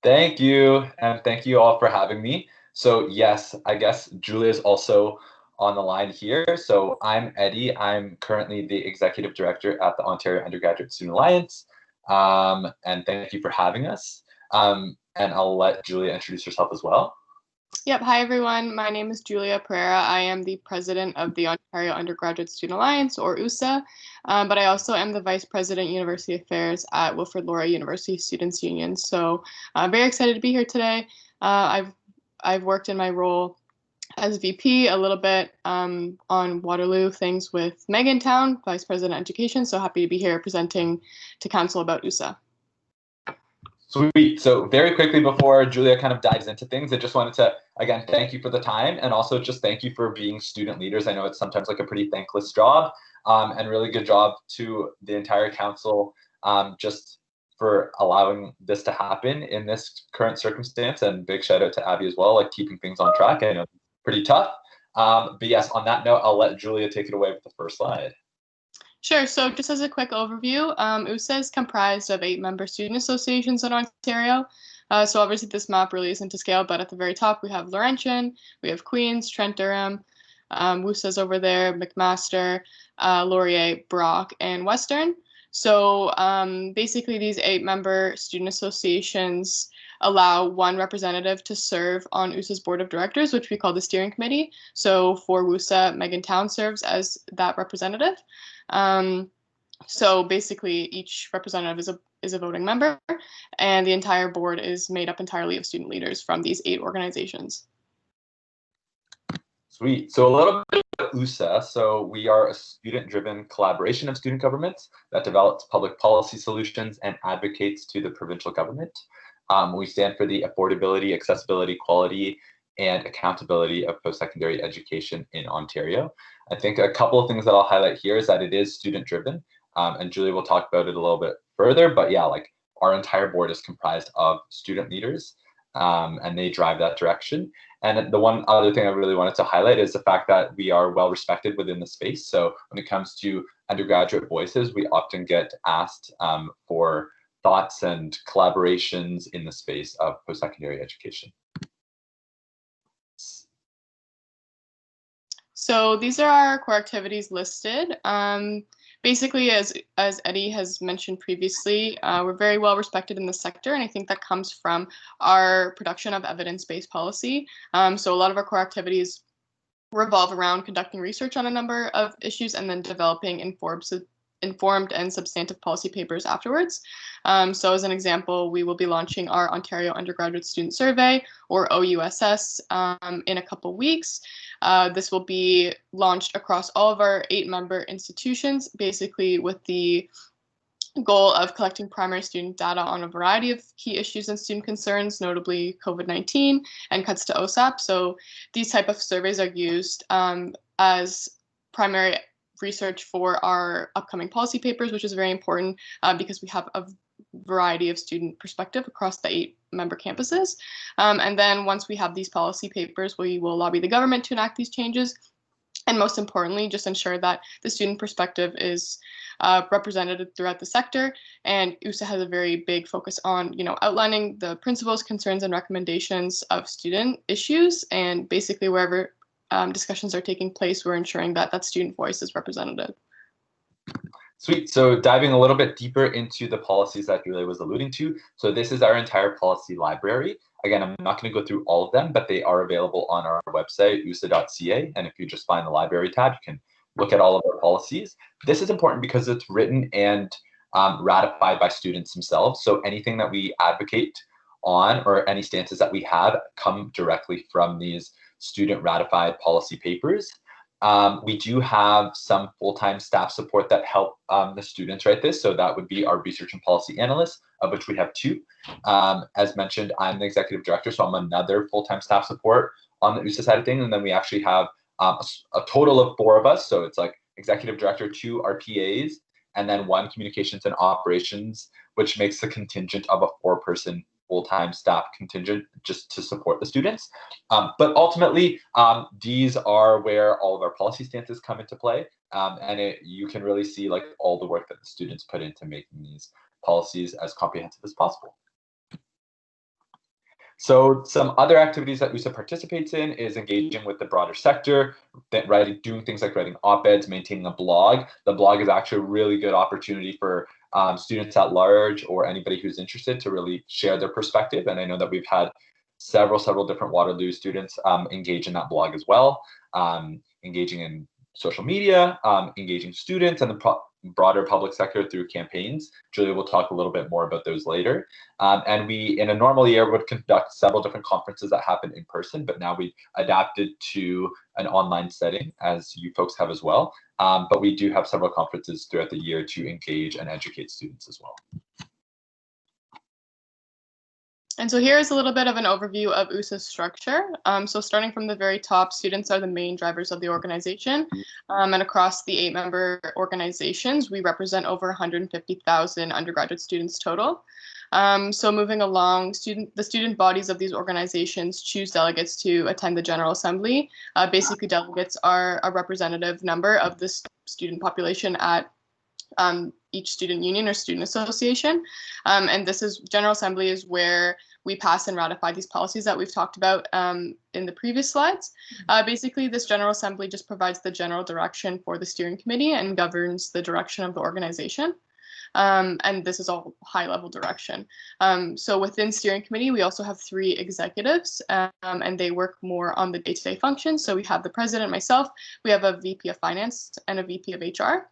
Thank you, and thank you all for having me. So yes, I guess Julia is also on the line here. So I'm Eddie. I'm currently the Executive Director at the Ontario Undergraduate Student Alliance. And thank you for having us. And I'll let Julia introduce herself as well. Yep. Hi, everyone. My name is Julia Pereira. I am the president of the Ontario Undergraduate Student Alliance, or USA, but I also am the vice president University Affairs at Wilfrid Laurier University Students Union. So I'm very excited to be here today. I've worked in my role as VP a little bit on Waterloo things with Megan Town, vice president education. So happy to be here presenting to council about USA. Sweet. So very quickly before Julia kind of dives into things, I just wanted to, again, thank you for the time and also just thank you for being student leaders. I know it's sometimes like a pretty thankless job and really good job to the entire council just for allowing this to happen in this current circumstance, and big shout out to Abby as well, like keeping things on track. I know it's pretty tough. But yes, on that note, I'll let Julia take it away with the first slide. Sure. So just as a quick overview, USA is comprised of 8 member student associations in Ontario. So obviously this map really isn't to scale, but at the very top we have Laurentian, we have Queens, Trent Durham, WUSA's over there, McMaster, Laurier, Brock, and Western. So basically these 8 member student associations allow one representative to serve on USA's board of directors, which we call the steering committee. So for WUSA, Megan Town serves as that representative. So basically each representative is a voting member, and the entire board is made up entirely of student leaders from these 8 organizations. Sweet. So a little bit about USA. So we are a student-driven collaboration of student governments that develops public policy solutions and advocates to the provincial government. We stand for the affordability, accessibility, quality, and accountability of post-secondary education in Ontario. I think a couple of things that I'll highlight here is that it is student-driven, and Julie will talk about it a little bit further, but yeah, like our entire board is comprised of student leaders, and they drive that direction. And the one other thing I really wanted to highlight is the fact that we are well respected within the space. So when it comes to undergraduate voices, we often get asked for thoughts and collaborations in the space of post-secondary education. So these are our core activities listed. Basically, as Eddie has mentioned previously, we're very well respected in the sector, and I think that comes from our production of evidence-based policy. So a lot of our core activities revolve around conducting research on a number of issues and then developing informed and substantive policy papers afterwards. So as an example, we will be launching our Ontario Undergraduate Student Survey, or OUSS, in a couple weeks. This will be launched across all of our 8 member institutions, basically with the goal of collecting primary student data on a variety of key issues and student concerns, notably COVID-19 and cuts to OSAP. So these type of surveys are used as primary research for our upcoming policy papers, which is very important because we have a variety of student perspective across the 8 member campuses. And then once we have these policy papers, we will lobby the government to enact these changes. And most importantly, just ensure that the student perspective is represented throughout the sector. And USA has a very big focus on, outlining the principles, concerns, and recommendations of student issues. And basically wherever discussions are taking place, we're ensuring that that student voice is represented. Sweet. So diving a little bit deeper into the policies that Julia was alluding to. So this is our entire policy library. Again, I'm not going to go through all of them, but they are available on our website, usa.ca. And if you just find the library tab, you can look at all of our policies. This is important because it's written and ratified by students themselves. So anything that we advocate on or any stances that we have come directly from these student ratified policy papers. We do have some full-time staff support that help the students write this. So that would be our research and policy analysts, of which we have 2. As mentioned, I'm the executive director, so I'm another full-time staff support on the USA side of things. And then we actually have a total of 4 of us. So it's like executive director, 2 RPAs, and then 1 communications and operations, which makes a contingent of a 4-person full-time staff contingent just to support the students. But ultimately, these are where all of our policy stances come into play. And you can really see like all the work that the students put into making these policies as comprehensive as possible. So some other activities that USA participates in is engaging with the broader sector, doing things like writing op-eds, maintaining a blog. The blog is actually a really good opportunity for students at large or anybody who's interested to really share their perspective. And I know that we've had several different Waterloo students engage in that blog as well, engaging in social media, engaging students and the broader public sector through campaigns. Julia will talk a little bit more about those later. And we, in a normal year, would conduct several different conferences that happen in person, but now we've adapted to an online setting, as you folks have as well. But we do have several conferences throughout the year to engage and educate students as well. And so here's a little bit of an overview of USA's structure. So starting from the very top, students are the main drivers of the organization. And across the 8-member organizations, we represent over 150,000 undergraduate students total. So moving along, the student bodies of these organizations choose delegates to attend the General Assembly. Basically, delegates are a representative number of the student population at each student union or student association. And this is General Assembly is where we pass and ratify these policies that we've talked about in the previous slides. Basically, this General Assembly just provides the general direction for the steering committee and governs the direction of the organization. And this is all high-level direction. So within steering committee, we also have 3 executives, and they work more on the day-to-day functions. So we have the president, myself, we have a VP of finance and a VP of HR.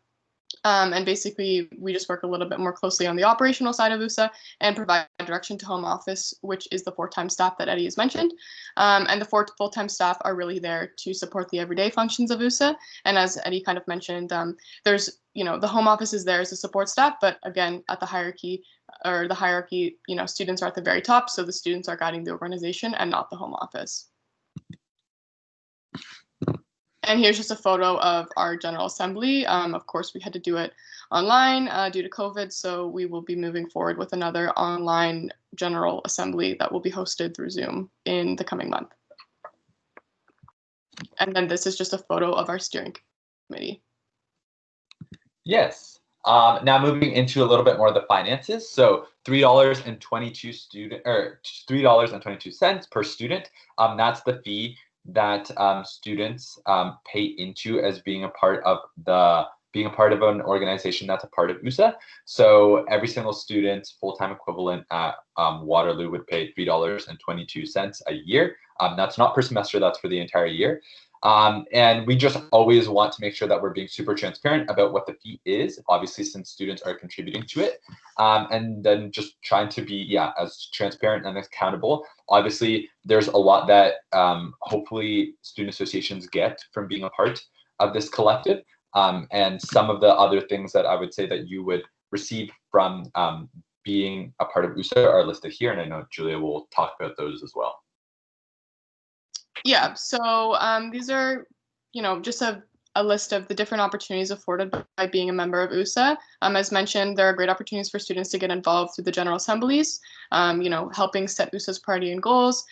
And basically, we just work a little bit more closely on the operational side of USA and provide direction to home office, which is the 4-time staff that Eddie has mentioned. And the 4 full-time staff are really there to support the everyday functions of USA. And as Eddie kind of mentioned, there's, the home office is there as a support staff, but again, at the hierarchy, students are at the very top. So the students are guiding the organization and not the home office. And here's just a photo of our General Assembly. Of course, we had to do it online due to COVID, so we will be moving forward with another online General Assembly that will be hosted through Zoom in the coming month. And then this is just a photo of our steering committee. Yes. Now moving into a little bit more of the finances. So $3.22 per student. That's the fee that students pay into as being a part of an organization that's a part of USA. So every single student's full-time equivalent at Waterloo would pay $3.22 a year. That's not per semester, that's for the entire year. And we just always want to make sure that we're being super transparent about what the fee is, obviously, since students are contributing to it. And then just trying to be, as transparent and accountable. Obviously, there's a lot that hopefully student associations get from being a part of this collective. And some of the other things that I would say that you would receive from being a part of USA are listed here. And I know Julia will talk about those as well. Yeah, so these are, just a list of the different opportunities afforded by being a member of USA. As mentioned, there are great opportunities for students to get involved through the General Assemblies, helping set USA's priority and goals.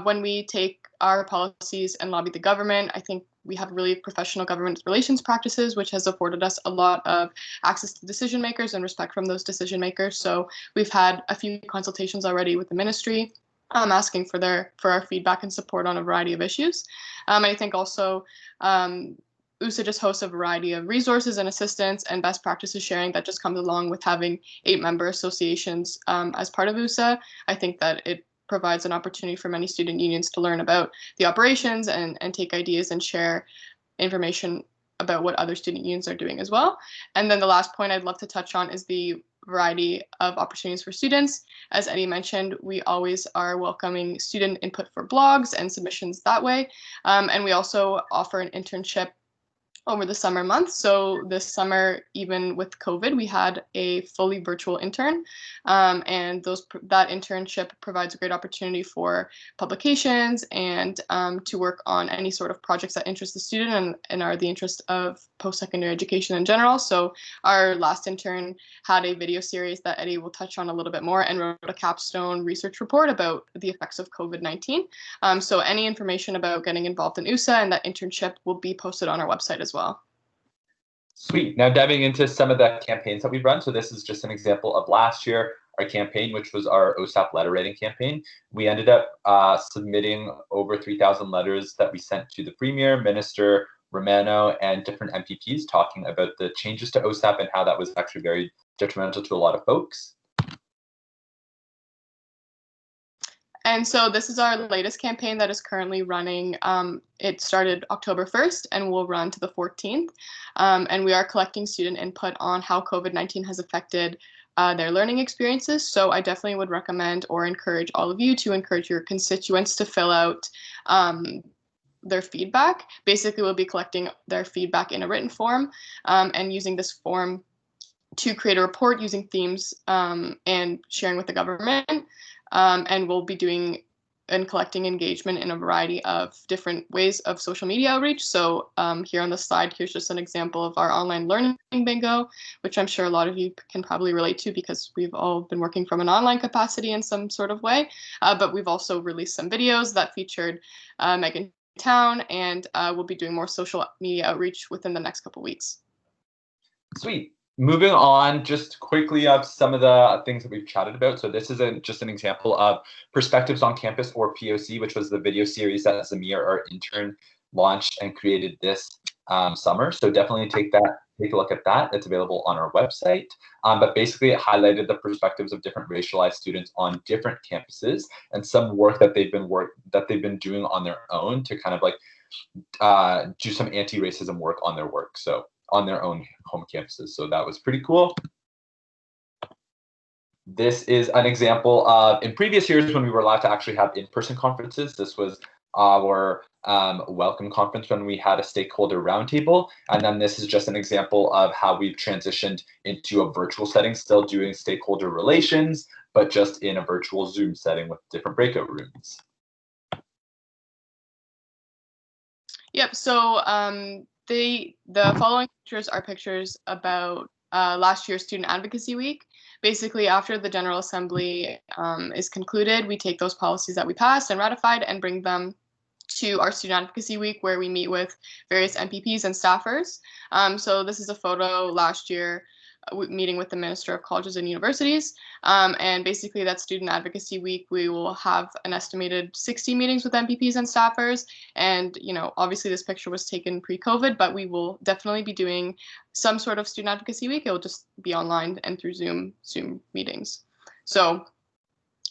When we take our policies and lobby the government, I think we have really professional government relations practices, which has afforded us a lot of access to decision makers and respect from those decision makers. So we've had a few consultations already with the ministry. asking for our feedback and support on a variety of issues. I think also USA just hosts a variety of resources and assistance and best practices sharing that just comes along with having 8 member associations as part of USA. I think that it provides an opportunity for many student unions to learn about the operations and take ideas and share information about what other student unions are doing as well. And then the last point I'd love to touch on is the variety of opportunities for students. As Eddie mentioned, we always are welcoming student input for blogs and submissions that way. And we also offer an internship over the summer months. So this summer, even with COVID, we had a fully virtual intern, and that internship provides a great opportunity for publications and to work on any sort of projects that interest the student and are the interest of post-secondary education in general. So our last intern had a video series that Eddie will touch on a little bit more and wrote a capstone research report about the effects of COVID-19. So any information about getting involved in USA and that internship will be posted on our website as well. Sweet. Now diving into some of the campaigns that we've run. So this is just an example of last year, our campaign, which was our OSAP letter writing campaign. We ended up submitting over 3,000 letters that we sent to the Premier, Minister Romano, and different MPPs talking about the changes to OSAP and how that was actually very detrimental to a lot of folks. And so this is our latest campaign that is currently running. It started October 1st and will run to the 14th. And we are collecting student input on how COVID-19 has affected their learning experiences. So I definitely would recommend or encourage all of you to encourage your constituents to fill out their feedback. Basically, we'll be collecting their feedback in a written form and using this form to create a report using themes and sharing with the government. And we'll be doing and collecting engagement in a variety of different ways of social media outreach. So here on the slide, here's just an example of our online learning bingo, which I'm sure a lot of you can probably relate to because we've all been working from an online capacity in some sort of way. But we've also released some videos that featured Megan Town, and we'll be doing more social media outreach within the next couple weeks. Sweet. Moving on, just quickly of some of the things that we've chatted about. So this is just an example of Perspectives on Campus, or POC, which was the video series that Zamir, our intern, launched and created this summer. So definitely take a look at that. It's available on our website. But basically it highlighted the perspectives of different racialized students on different campuses and some work that they've been doing on their own to kind of like do some anti-racism work on their work. So on their own home campuses. So that was pretty cool. This is an example of, in previous years when we were allowed to actually have in-person conferences, this was our welcome conference when we had a stakeholder roundtable. And then this is just an example of how we've transitioned into a virtual setting, still doing stakeholder relations, but just in a virtual Zoom setting with different breakout rooms. Yep, so the following pictures are pictures about last year's Student Advocacy Week. Basically, after the General Assembly is concluded, we take those policies that we passed and ratified and bring them to our Student Advocacy Week, where we meet with various MPPs and staffers. So this is a photo last year meeting with the Minister of Colleges and Universities. And basically that Student Advocacy Week, we will have an estimated 60 meetings with MPPs and staffers. And, you know, obviously this picture was taken pre-COVID, but we will definitely be doing some sort of Student Advocacy Week. It will just be online and through Zoom meetings. So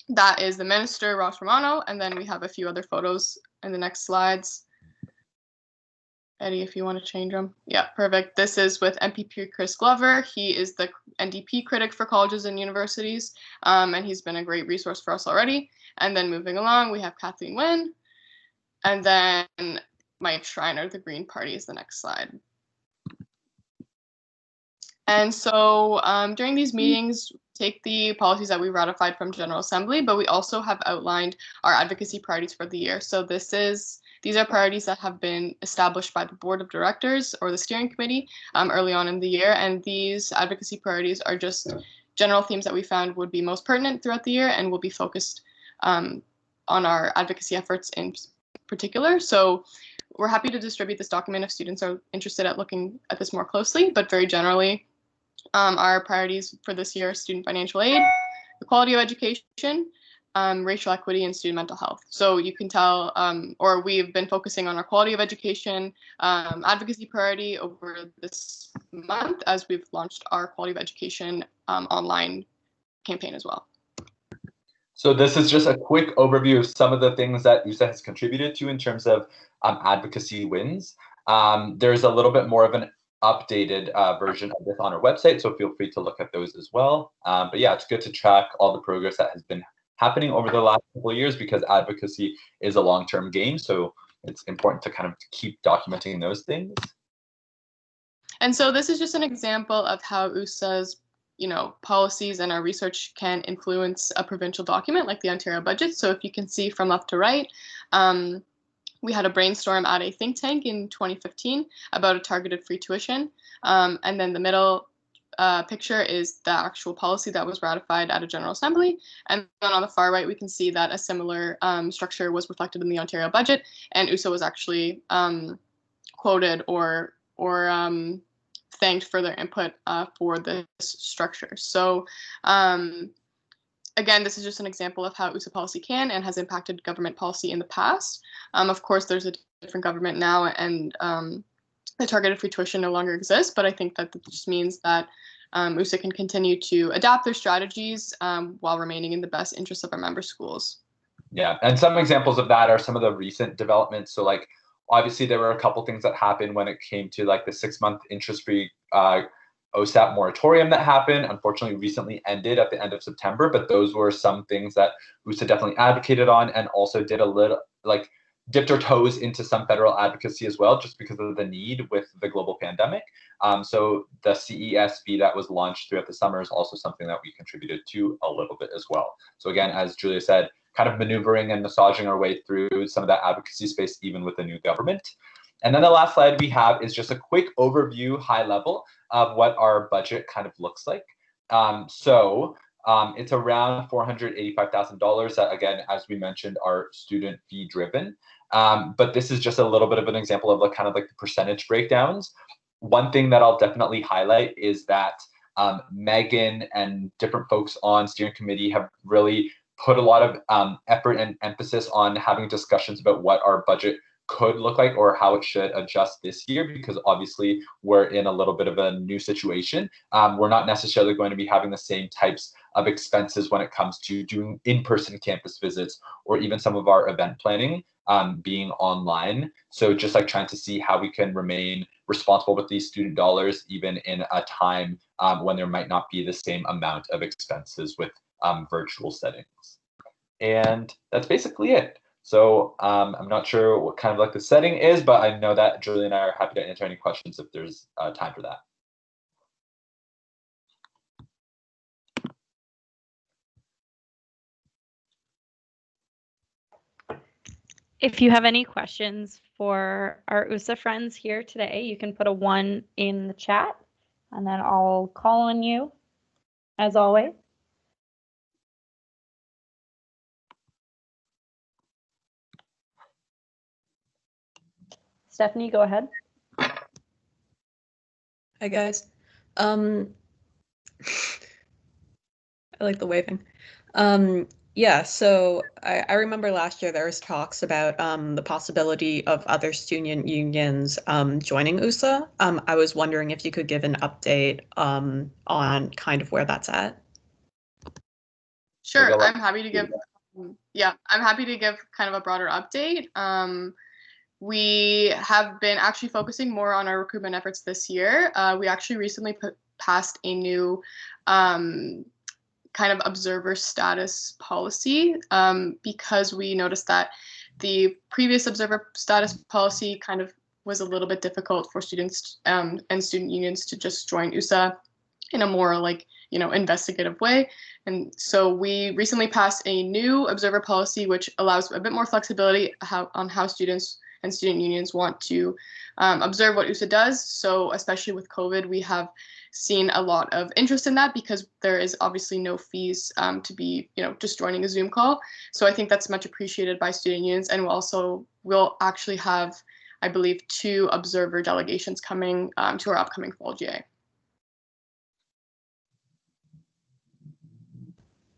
that is the Minister, Ross Romano, and then we have a few other photos in the next slides. Eddie, if you want to change them. Yeah, perfect. This is with MPP Chris Glover. He is the NDP critic for colleges and universities, and he's been a great resource for us already. And then moving along, we have Kathleen Wynne, and then Mike Schreiner, the Green Party, is the next slide. And so during these meetings, take the policies that we ratified from General Assembly, but we also have outlined our advocacy priorities for the year. So these are priorities that have been established by the Board of Directors or the Steering Committee early on in the year. And these advocacy priorities are just general themes that we found would be most pertinent throughout the year and will be focused on our advocacy efforts in particular. So we're happy to distribute this document if students are interested at looking at this more closely, but very generally, our priorities for this year are student financial aid, the quality of education, racial equity and student mental health. So you can tell, or we've been focusing on our quality of education advocacy priority over this month as we've launched our quality of education online campaign as well. So this is just a quick overview of some of the things that USA has contributed to in terms of advocacy wins. There's a little bit more of an updated version of this on our website, so feel free to look at those as well. But yeah, it's good to track all the progress that has been happening over the last couple of years because advocacy is a long-term game, so it's important to kind of keep documenting those things. And so this is just an example of how USA's policies and our research can influence a provincial document like the Ontario budget. So if you can see from left to right, we had a brainstorm at a think tank in 2015 about a targeted free tuition. And then the middle picture is the actual policy that was ratified at a General Assembly. And then on the far right, we can see that a similar structure was reflected in the Ontario budget, and USA was actually quoted or thanked for their input for this structure. So again, this is just an example of how USA policy can and has impacted government policy in the past. Of course, there's a different government now, and the targeted free tuition no longer exists, but I think that just means that USA can continue to adapt their strategies while remaining in the best interest of our member schools. Yeah, and some examples of that are some of the recent developments. So like, obviously there were a couple things that happened when it came to like the 6-month interest-free OSAP moratorium that happened, unfortunately recently ended at the end of September, but those were some things that USA definitely advocated on and also did a little, like, dipped our toes into some federal advocacy as well, just because of the need with the global pandemic. So the CESV that was launched throughout the summer is also something that we contributed to a little bit as well. So again, as Julia said, kind of maneuvering and massaging our way through some of that advocacy space, even with the new government. And then the last slide we have is just a quick overview, high level, of what our budget kind of looks like. It's around $485,000 that, again, as we mentioned, are student fee driven. But this is just a little bit of an example of kind of like the percentage breakdowns. One thing that I'll definitely highlight is that Megan and different folks on steering committee have really put a lot of effort and emphasis on having discussions about what our budget could look like or how it should adjust this year, because obviously we're in a little bit of a new situation. We're not necessarily going to be having the same types of expenses when it comes to doing in-person campus visits or even some of our event planning being online. So just like trying to see how we can remain responsible with these student dollars, even in a time when there might not be the same amount of expenses with virtual settings. And that's basically it. So I'm not sure what kind of like the setting is, but I know that Julie and I are happy to answer any questions if there's time for that. If you have any questions for our USA friends here today, you can put a 1 in the chat, and then I'll call on you, as always. Stephanie, go ahead. Hi, guys. I like the waving. Yeah, so I remember last year there was talks about the possibility of other student unions joining USA. I was wondering if you could give an update on kind of where that's at. Sure, I'm happy to give. I'm happy to give kind of a broader update. We have been actually focusing more on our recruitment efforts this year. We actually recently passed a new kind of observer status policy because we noticed that the previous observer status policy kind of was a little bit difficult for students and student unions to just join USA in a more investigative way. And so we recently passed a new observer policy, which allows a bit more flexibility on how students and student unions want to observe what USA does. So especially with COVID, we have seen a lot of interest in that because there is obviously no fees to be, just joining a Zoom call. So I think that's much appreciated by student unions, and we'll actually have, I believe, 2 observer delegations coming to our upcoming fall GA.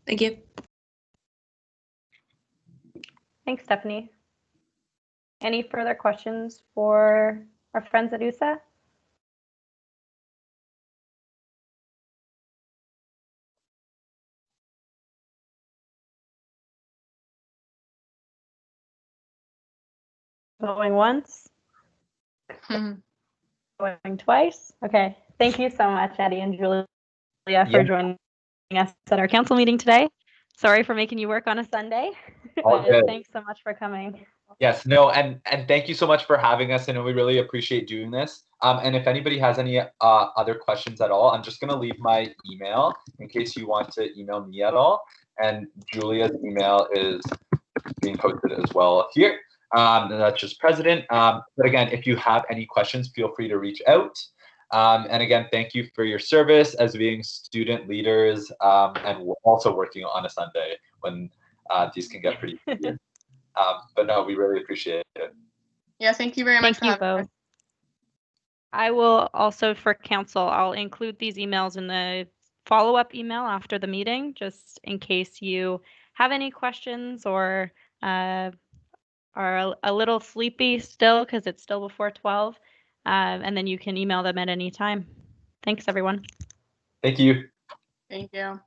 Thank you. Thanks, Stephanie. Any further questions for our friends at USA? Going once? Going twice? Okay. Thank you so much, Eddie and Julia, for joining us at our council meeting today. Sorry for making you work on a Sunday. All good. Thanks so much for coming. Yes, no, and thank you so much for having us, and we really appreciate doing this. And if anybody has any other questions at all, I'm just going to leave my email in case you want to email me at all. And Julia's email is being posted as well here. And that's just president. But again, if you have any questions, feel free to reach out. And again, thank you for your service as being student leaders, and we're also working on a Sunday when these can get pretty weird. But no, we really appreciate it. Yeah, thank you very much for having both. I will also, for council, I'll include these emails in the follow-up email after the meeting, just in case you have any questions or are a little sleepy still because it's still before 12. And then you can email them at any time. Thanks, everyone. Thank you. Thank you.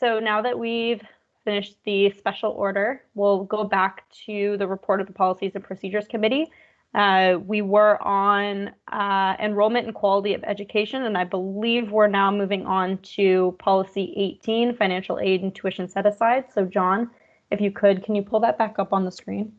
So now that we've finished the special order, we'll go back to the report of the Policies and Procedures Committee. We were on enrollment and quality of education, and I believe we're now moving on to Policy 18, financial aid and tuition set aside. So John, if you could, can you pull that back up on the screen?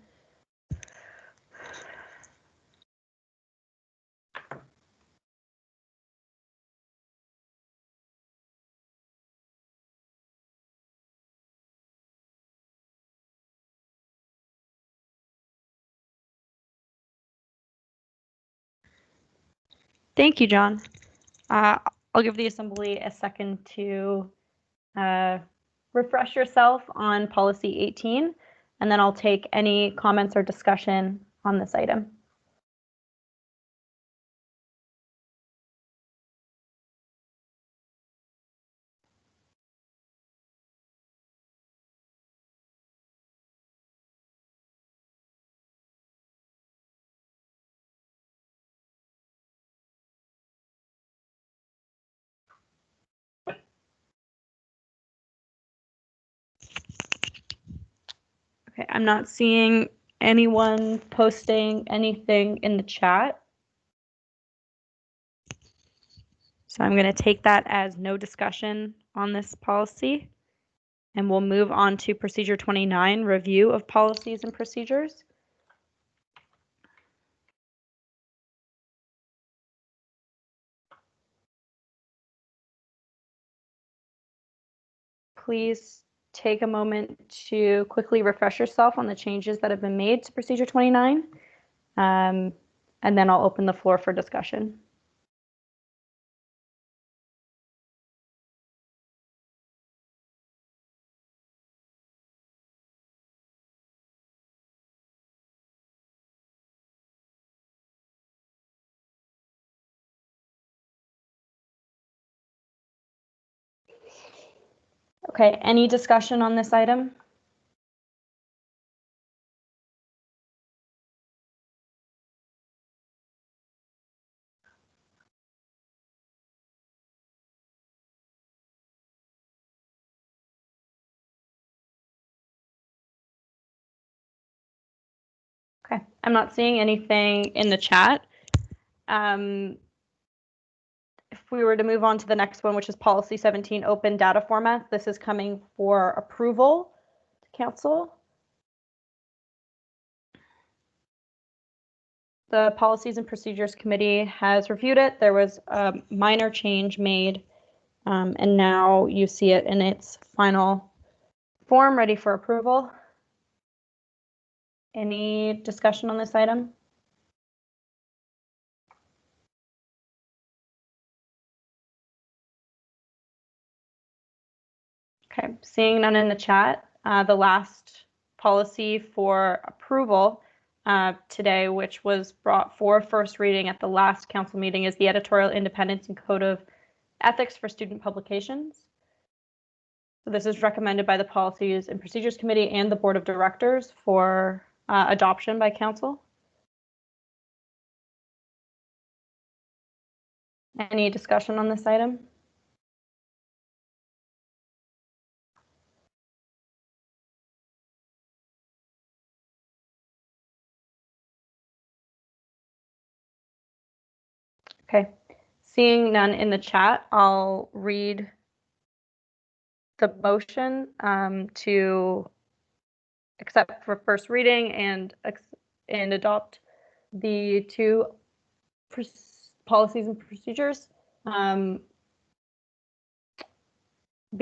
Thank you, John. I'll give the assembly a second to refresh yourself on policy 18, and then I'll take any comments or discussion on this item. Okay, I'm not seeing anyone posting anything in the chat. So I'm going to take that as no discussion on this policy. And we'll move on to Procedure 29, review of policies and procedures. Please take a moment to quickly refresh yourself on the changes that have been made to Procedure 29. And then I'll open the floor for discussion. Okay, any discussion on this item? Okay, I'm not seeing anything in the chat. If we were to move on to the next one, which is Policy 17, open data formats, this is coming for approval to council. The Policies and Procedures Committee has reviewed it. There was a minor change made, and now you see it in its final form, ready for approval. Any discussion on this item? Okay, seeing none in the chat, the last policy for approval today, which was brought for first reading at the last council meeting, is the Editorial Independence and Code of Ethics for Student Publications. So this is recommended by the Policies and Procedures Committee and the Board of Directors for adoption by Council. Any discussion on this item? Okay, seeing none in the chat, I'll read the motion to accept for first reading and adopt the two policies and procedures. Be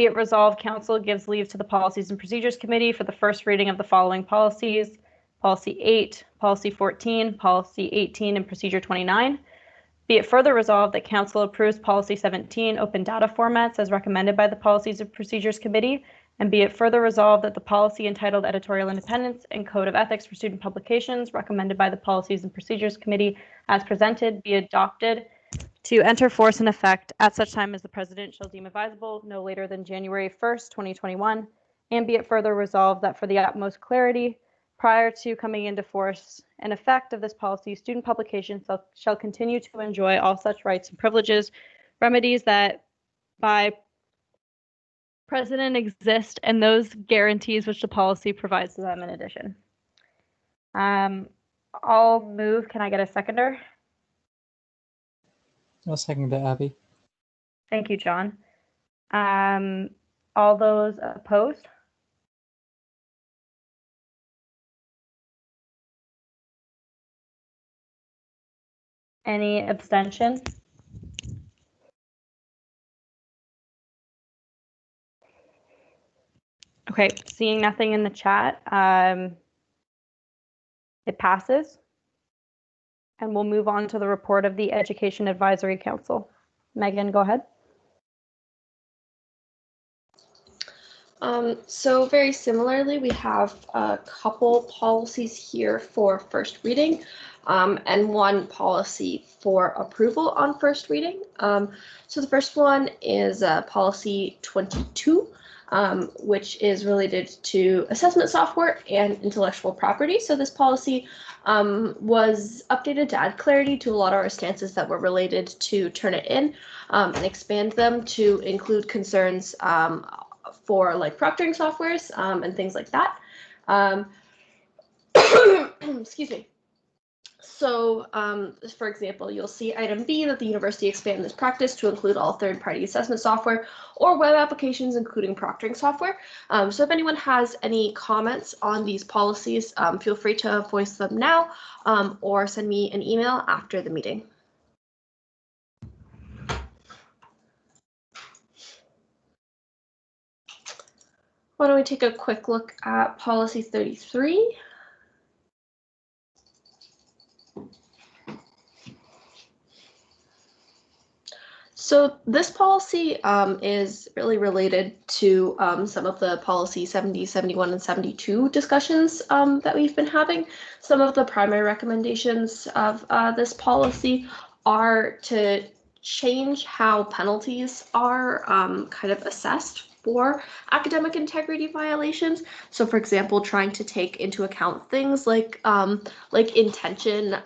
it resolved, Council gives leave to the Policies and Procedures Committee for the first reading of the following policies: Policy 8, Policy 14, Policy 18, and Procedure 29. Be it further resolved that Council approves Policy 17, Open Data Formats, as recommended by the Policies and Procedures Committee, and be it further resolved that the policy entitled Editorial Independence and Code of Ethics for Student Publications, recommended by the Policies and Procedures Committee as presented, be adopted to enter force and effect at such time as the President shall deem advisable, no later than January 1st, 2021, and be it further resolved that for the utmost clarity, prior to coming into force and effect of this policy, student publications shall continue to enjoy all such rights and privileges, remedies that by precedent exist, and those guarantees which the policy provides to them in addition. I'll move. Can I get a seconder? I'll second it, Abby. Thank you, John. All those opposed? Any abstentions? Okay, seeing nothing in the chat, it passes. And we'll move on to the report of the Education Advisory Council. Megan, go ahead. So very similarly, we have a couple policies here for first reading and one policy for approval on first reading. So the first one is policy 22, which is related to assessment software and intellectual property. So this policy was updated to add clarity to a lot of our stances that were related to Turnitin and expand them to include concerns for like proctoring softwares and things like that. Excuse me. So, for example, you'll see item B that the university expand this practice to include all third-party assessment software or web applications, including proctoring software. So if anyone has any comments on these policies, feel free to voice them now or send me an email after the meeting. Why don't we take a quick look at policy 33? So this policy is really related to some of the policy 70, 71, and 72 discussions that we've been having. Some of the primary recommendations of this policy are to change how penalties are kind of assessed for academic integrity violations. So for example, trying to take into account things like intention,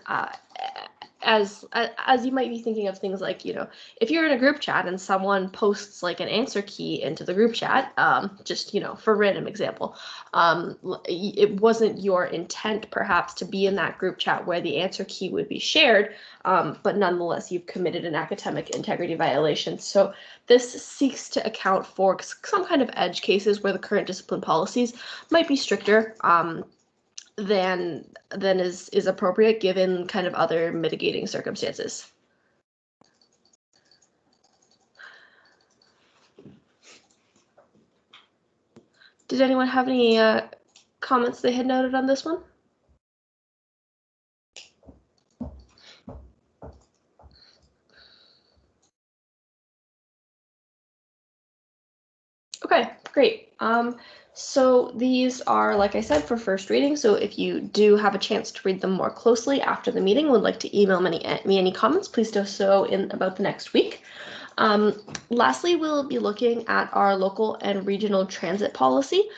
as you might be thinking of things like, you know, if you're in a group chat and someone posts like an answer key into the group chat, just, you know, for random example, it wasn't your intent perhaps to be in that group chat where the answer key would be shared, but nonetheless you've committed an academic integrity violation. So this seeks to account for some kind of edge cases where the current discipline policies might be stricter than is appropriate given kind of other mitigating circumstances. Did anyone have any comments they had noted on this one? Okay, great. So these are, like I said, for first reading. So if you do have a chance to read them more closely after the meeting, would like to email me any comments, please do so in about the next week. Lastly, we'll be looking at our local and regional transit policy.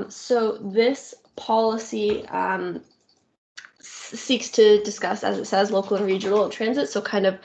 So this policy seeks to discuss, as it says, local and regional transit, so kind of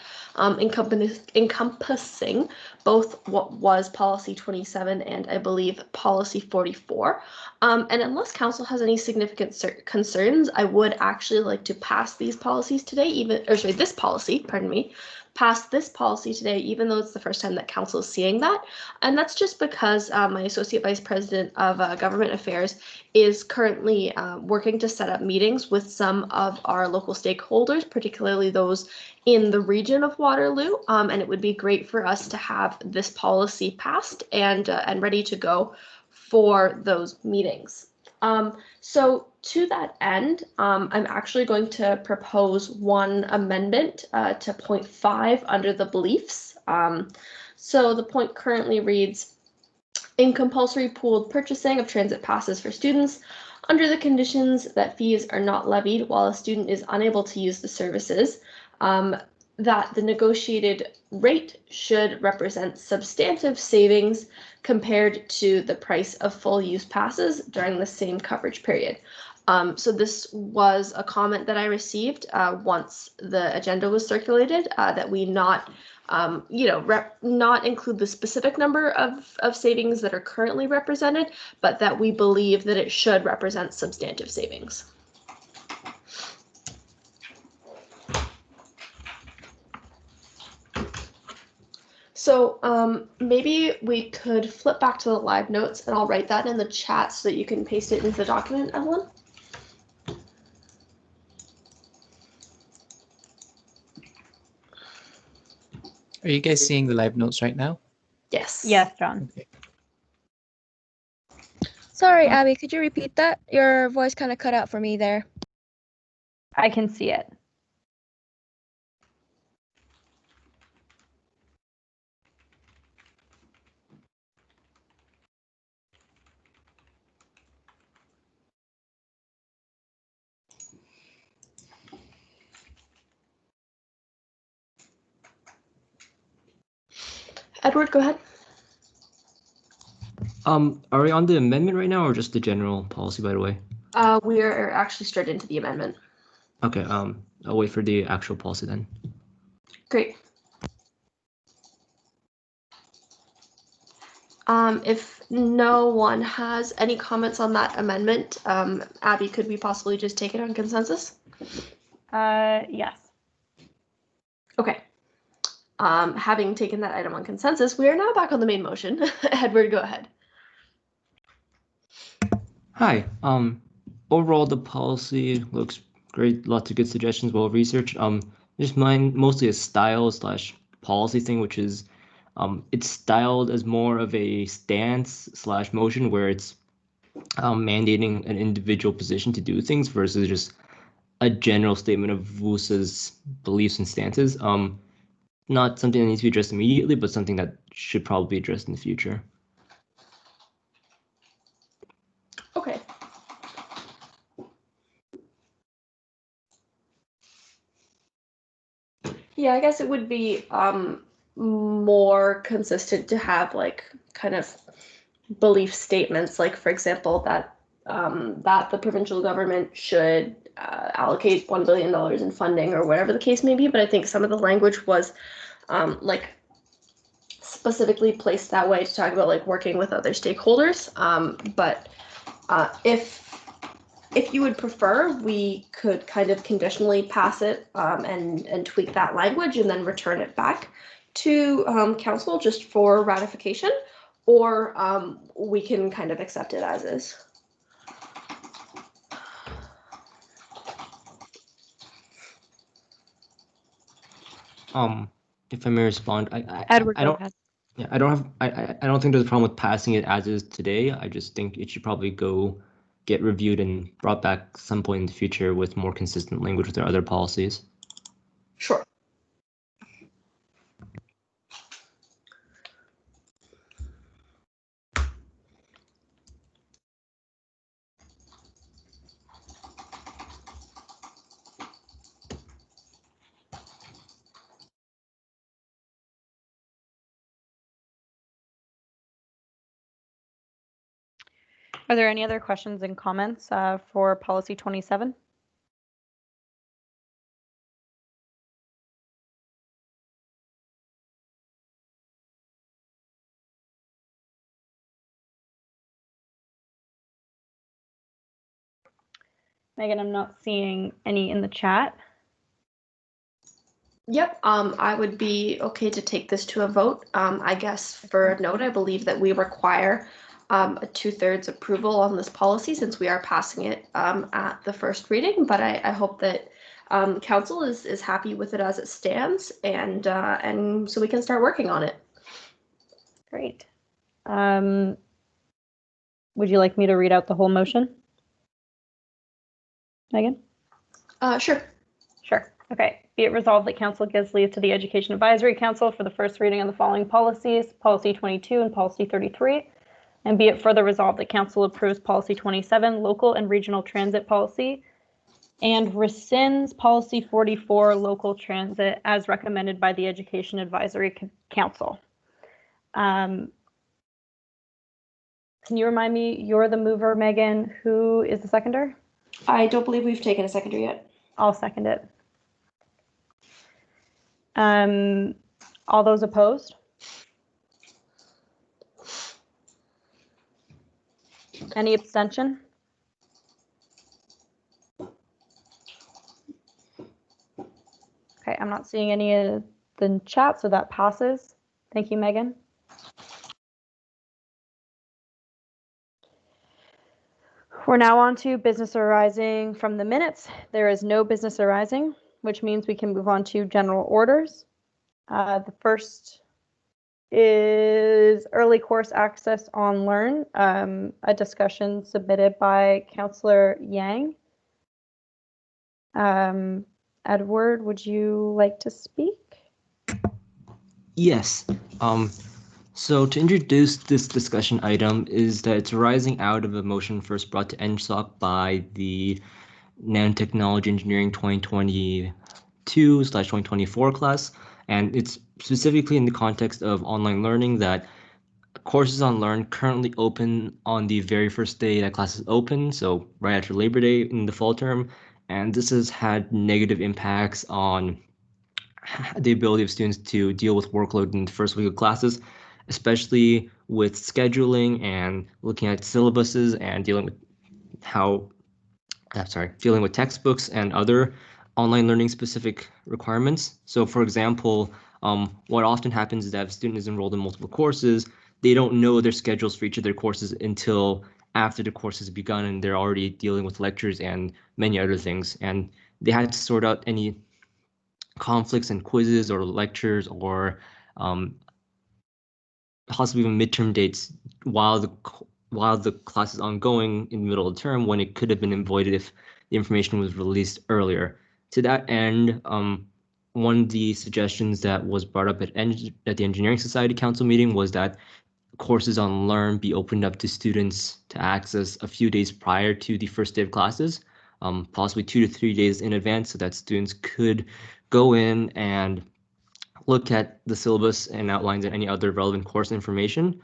encompassing both what was policy 27 and I believe policy 44. And unless council has any significant concerns, I would actually like to pass these policies today, this policy, pardon me, pass this policy today, even though it's the first time that council is seeing that. And that's just because my Associate Vice President of Government Affairs is currently working to set up meetings with some of our local stakeholders, particularly those in the region of Waterloo. And it would be great for us to have this policy passed and ready to go for those meetings. So to that end, I'm actually going to propose one amendment to point 5 under the beliefs. So the point currently reads, in compulsory pooled purchasing of transit passes for students, under the conditions that fees are not levied while a student is unable to use the services, that the negotiated rate should represent substantive savings compared to the price of full use passes during the same coverage period. So this was a comment that I received once the agenda was circulated, that we not include the specific number of savings that are currently represented, but that we believe that it should represent substantive savings. So maybe we could flip back to the live notes, and I'll write that in the chat so that you can paste it into the document, Evelyn. Are you guys seeing the live notes right now? Yes. Yes, John. Okay. Sorry, Abby, could you repeat that? Your voice kind of cut out for me there. I can see it. Edward, go ahead. Are we on the amendment right now or just the general policy, by the way? We are actually straight into the amendment. Okay, I'll wait for the actual policy then. Great. If no one has any comments on that amendment, Abby, could we possibly just take it on consensus? Yes. Okay. Having taken that item on consensus, we are now back on the main motion. Edward, go ahead. Hi. Overall, the policy looks great. Lots of good suggestions, well researched. Just mine mostly a style / policy thing, which is it's styled as more of a stance / motion where it's mandating an individual position to do things versus just a general statement of WUSA's beliefs and stances. Not something that needs to be addressed immediately, but something that should probably be addressed in the future. Okay. Yeah, I guess it would be more consistent to have like kind of belief statements, like for example that that the provincial government should allocate $1 billion in funding or whatever the case may be. But I think some of the language was like specifically placed that way to talk about like working with other stakeholders. But if you would prefer, we could kind of conditionally pass it and tweak that language and then return it back to council just for ratification, or we can kind of accept it as is. If I may respond, Edward, I go don't. ahead. Yeah, I don't think there's a problem with passing it as is today. I just think it should probably get reviewed and brought back some point in the future with more consistent language with our other policies. Sure. Are there any other questions and comments for policy 27? Megan, I'm not seeing any in the chat. Yep, I would be okay to take this to a vote. I guess for a note, I believe that we require a 2/3 approval on this policy since we are passing it at the first reading, but I hope that council is happy with it as it stands, and so we can start working on it. Great. Would you like me to read out the whole motion? Megan? Sure. Sure. Okay. Be it resolved that council gives leave to the Education Advisory Council for the first reading on the following policies, policy 22 and policy 33. And be it further resolved that council approves policy 27, local and regional transit policy, and rescinds policy 44, local transit, as recommended by the Education Advisory Council. Can you remind me, you're the mover, Megan. Who is the seconder? I don't believe we've taken a seconder yet. I'll second it. All those opposed? Any abstention? Okay, I'm not seeing any in the chat, so that passes. Thank you, Megan. We're now on to business arising from the minutes. There is no business arising, which means we can move on to general orders. The first is early course access on Learn, a discussion submitted by Councillor Yang. Edward, would you like to speak? Yes. So to introduce this discussion item is that it's arising out of a motion first brought to NSOC by the Nanotechnology Engineering 2022/2024 class, and it's specifically in the context of online learning that courses on Learn currently open on the very first day that classes open, so right after Labor Day in the fall term, and this has had negative impacts on the ability of students to deal with workload in the first week of classes, especially with scheduling and looking at syllabuses and dealing with dealing with textbooks and other online learning specific requirements. So for example, what often happens is that if a student is enrolled in multiple courses, they don't know their schedules for each of their courses until after the course has begun and they're already dealing with lectures and many other things. And they had to sort out any conflicts and quizzes or lectures or possibly even midterm dates while the class is ongoing in the middle of the term when it could have been avoided if the information was released earlier. To that end, one of the suggestions that was brought up at the Engineering Society Council meeting was that courses on Learn be opened up to students to access a few days prior to the first day of classes, possibly 2 to 3 days in advance, so that students could go in and look at the syllabus and outlines and any other relevant course information.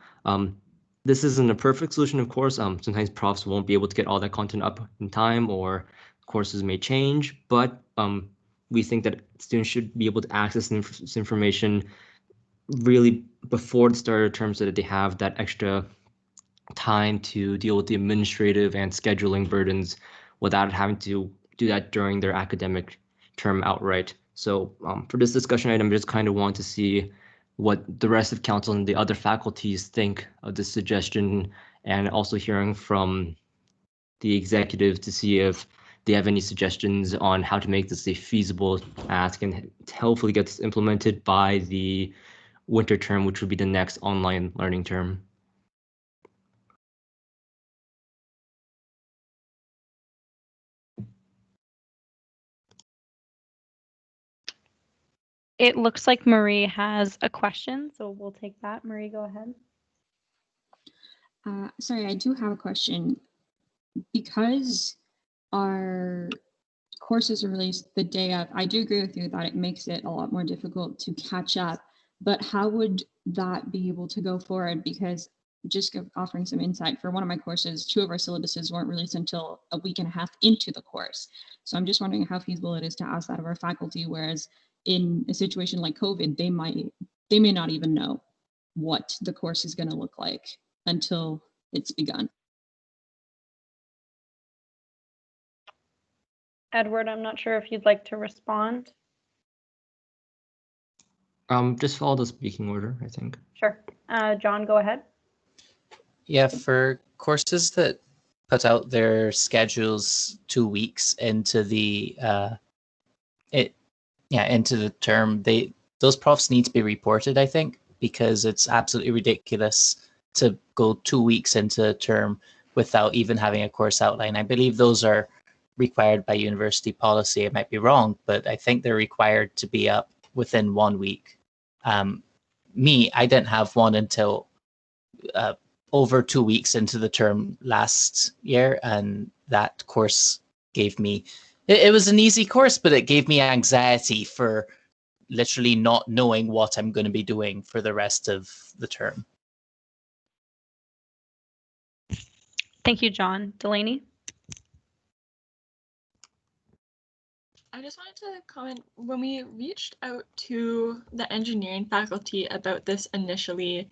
This isn't a perfect solution, of course. Sometimes profs won't be able to get all that content up in time, or courses may change, but we think that students should be able to access this information really before the start of the term so that they have that extra time to deal with the administrative and scheduling burdens without having to do that during their academic term outright. So for this discussion item, I just kind of want to see what the rest of council and the other faculties think of this suggestion, and also hearing from the executive to see if they have any suggestions on how to make this a feasible ask and hopefully get this implemented by the winter term, which would be the next online learning term. It looks like Marie has a question, so we'll take that. Marie, go ahead. Sorry, I do have a question. Because our courses are released the day of, I do agree with you that it makes it a lot more difficult to catch up, but how would that be able to go forward? Because just offering some insight, for one of my courses, 2 of our syllabuses weren't released until a week and a half into the course. So I'm just wondering how feasible it is to ask that of our faculty, whereas in a situation like COVID, they may not even know what the course is going to look like until it's begun. Edward, I'm not sure if you'd like to respond. Just follow the speaking order, I think. Sure. John, go ahead. Yeah, for courses that put out their schedules 2 weeks into the into the term, those profs need to be reported, I think, because it's absolutely ridiculous to go 2 weeks into a term without even having a course outline. I believe those are required by university policy. I might be wrong, but I think they're required to be up within 1 week. I didn't have one until over 2 weeks into the term last year, and that course gave me, it was an easy course, but it gave me anxiety for literally not knowing what I'm going to be doing for the rest of the term. Thank you, John. Delaney? I just wanted to comment, when we reached out to the engineering faculty about this initially,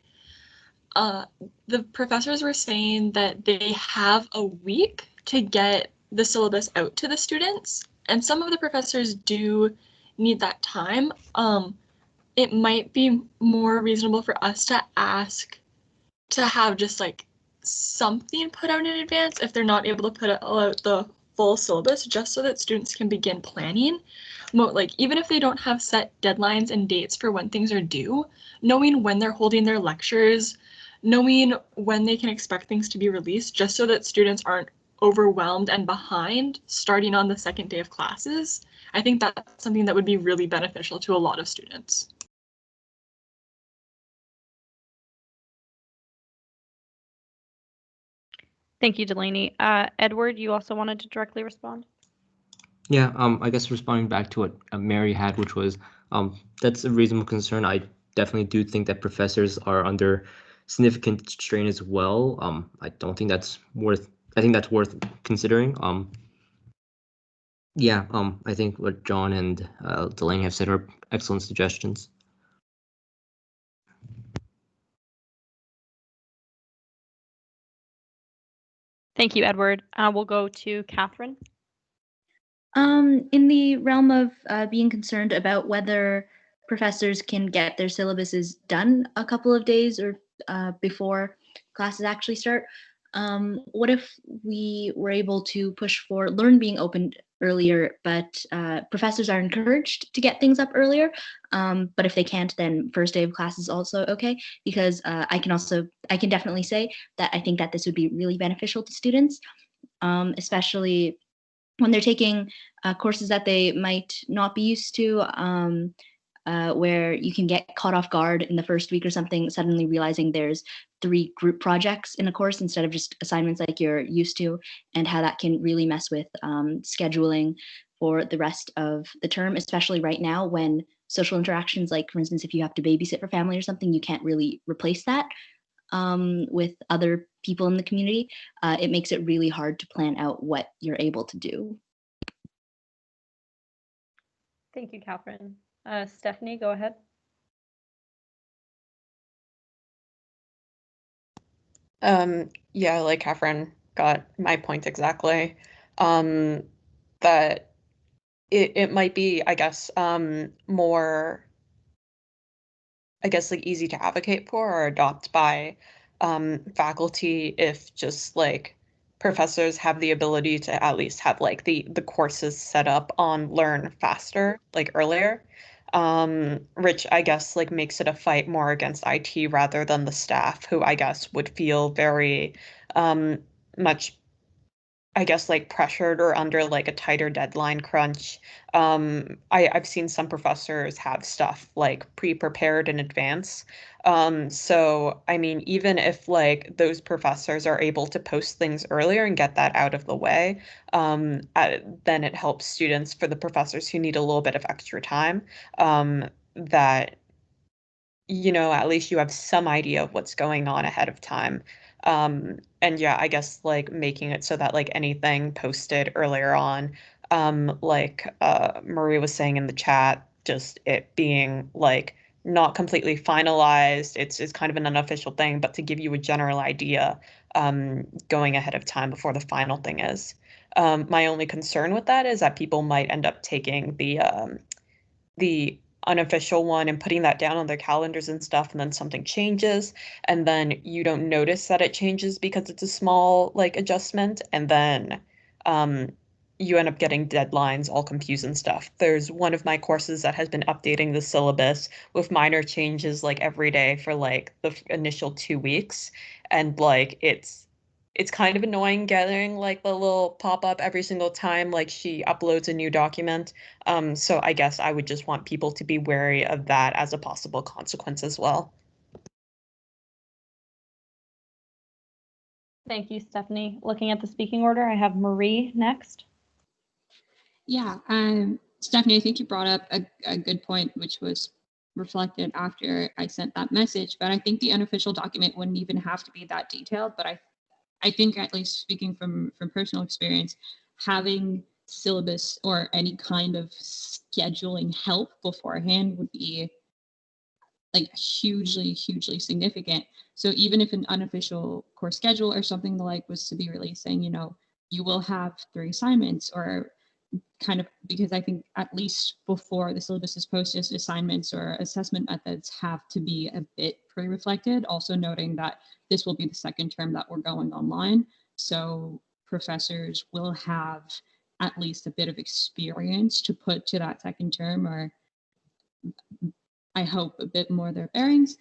the professors were saying that they have a week to get the syllabus out to the students, and some of the professors do need that time. It might be more reasonable for us to ask to have just like something put out in advance if they're not able to put out the full syllabus, just so that students can begin planning. Like, even if they don't have set deadlines and dates for when things are due, knowing when they're holding their lectures, knowing when they can expect things to be released, just so that students aren't overwhelmed and behind starting on the second day of classes. I think that's something that would be really beneficial to a lot of students. Thank you, Delaney. Edward, you also wanted to directly respond? Yeah, I guess responding back to what Mary had, which was, that's a reasonable concern. I definitely do think that professors are under significant strain as well. I think that's worth considering. I think what John and Delaney have said are excellent suggestions. Thank you, Edward. We'll go to Catherine. In the realm of being concerned about whether professors can get their syllabuses done a couple of days or before classes actually start, what if we were able to push for Learn being opened earlier, but professors are encouraged to get things up earlier, but if they can't, then first day of class is also okay, because I can definitely say that I think that this would be really beneficial to students, especially when they're taking courses that they might not be used to, where you can get caught off guard in the first week or something, suddenly realizing there's 3 group projects in a course instead of just assignments like you're used to, and how that can really mess with scheduling for the rest of the term, especially right now when social interactions, like for instance, if you have to babysit for family or something, you can't really replace that with other people in the community. It makes it really hard to plan out what you're able to do. Thank you, Catherine. Stephanie, go ahead. Yeah, like Catherine got my point exactly. That it might be, I guess, more, I guess, like easy to advocate for or adopt by faculty if just like professors have the ability to at least have like the courses set up on Learn faster, like earlier, which I guess like makes it a fight more against IT rather than the staff, who I guess would feel very much, I guess, like pressured or under like a tighter deadline crunch. I've seen some professors have stuff like pre-prepared in advance. So I mean, even if like those professors are able to post things earlier and get that out of the way, then it helps students, for the professors who need a little bit of extra time, that at least you have some idea of what's going on ahead of time. And yeah, I guess like making it so that like anything posted earlier on, like Marie was saying in the chat, just it being like not completely finalized. It's kind of an unofficial thing, but to give you a general idea going ahead of time before the final thing is. My only concern with that is that people might end up taking the unofficial one and putting that down on their calendars and stuff, and then something changes, and then you don't notice that it changes because it's a small like adjustment, and then you end up getting deadlines all confused and stuff. There's one of my courses that has been updating the syllabus with minor changes like every day for like the initial 2 weeks, and like it's kind of annoying getting like the little pop-up every single time like she uploads a new document. So I guess I would just want people to be wary of that as a possible consequence as well. Thank you, Stephanie. Looking at the speaking order, I have Marie next. Yeah, Stephanie, I think you brought up a good point, which was reflected after I sent that message, but I think the unofficial document wouldn't even have to be that detailed, but I think, at least speaking from personal experience, having syllabus or any kind of scheduling help beforehand would be like hugely significant. So even if an unofficial course schedule or something like was to be released saying, you will have 3 assignments, or kind of, because I think at least before the syllabus is posted, assignments or assessment methods have to be a bit pre-reflected, also noting that this will be the second term that we're going online. So professors will have at least a bit of experience to put to that second term, or I hope a bit more their bearings.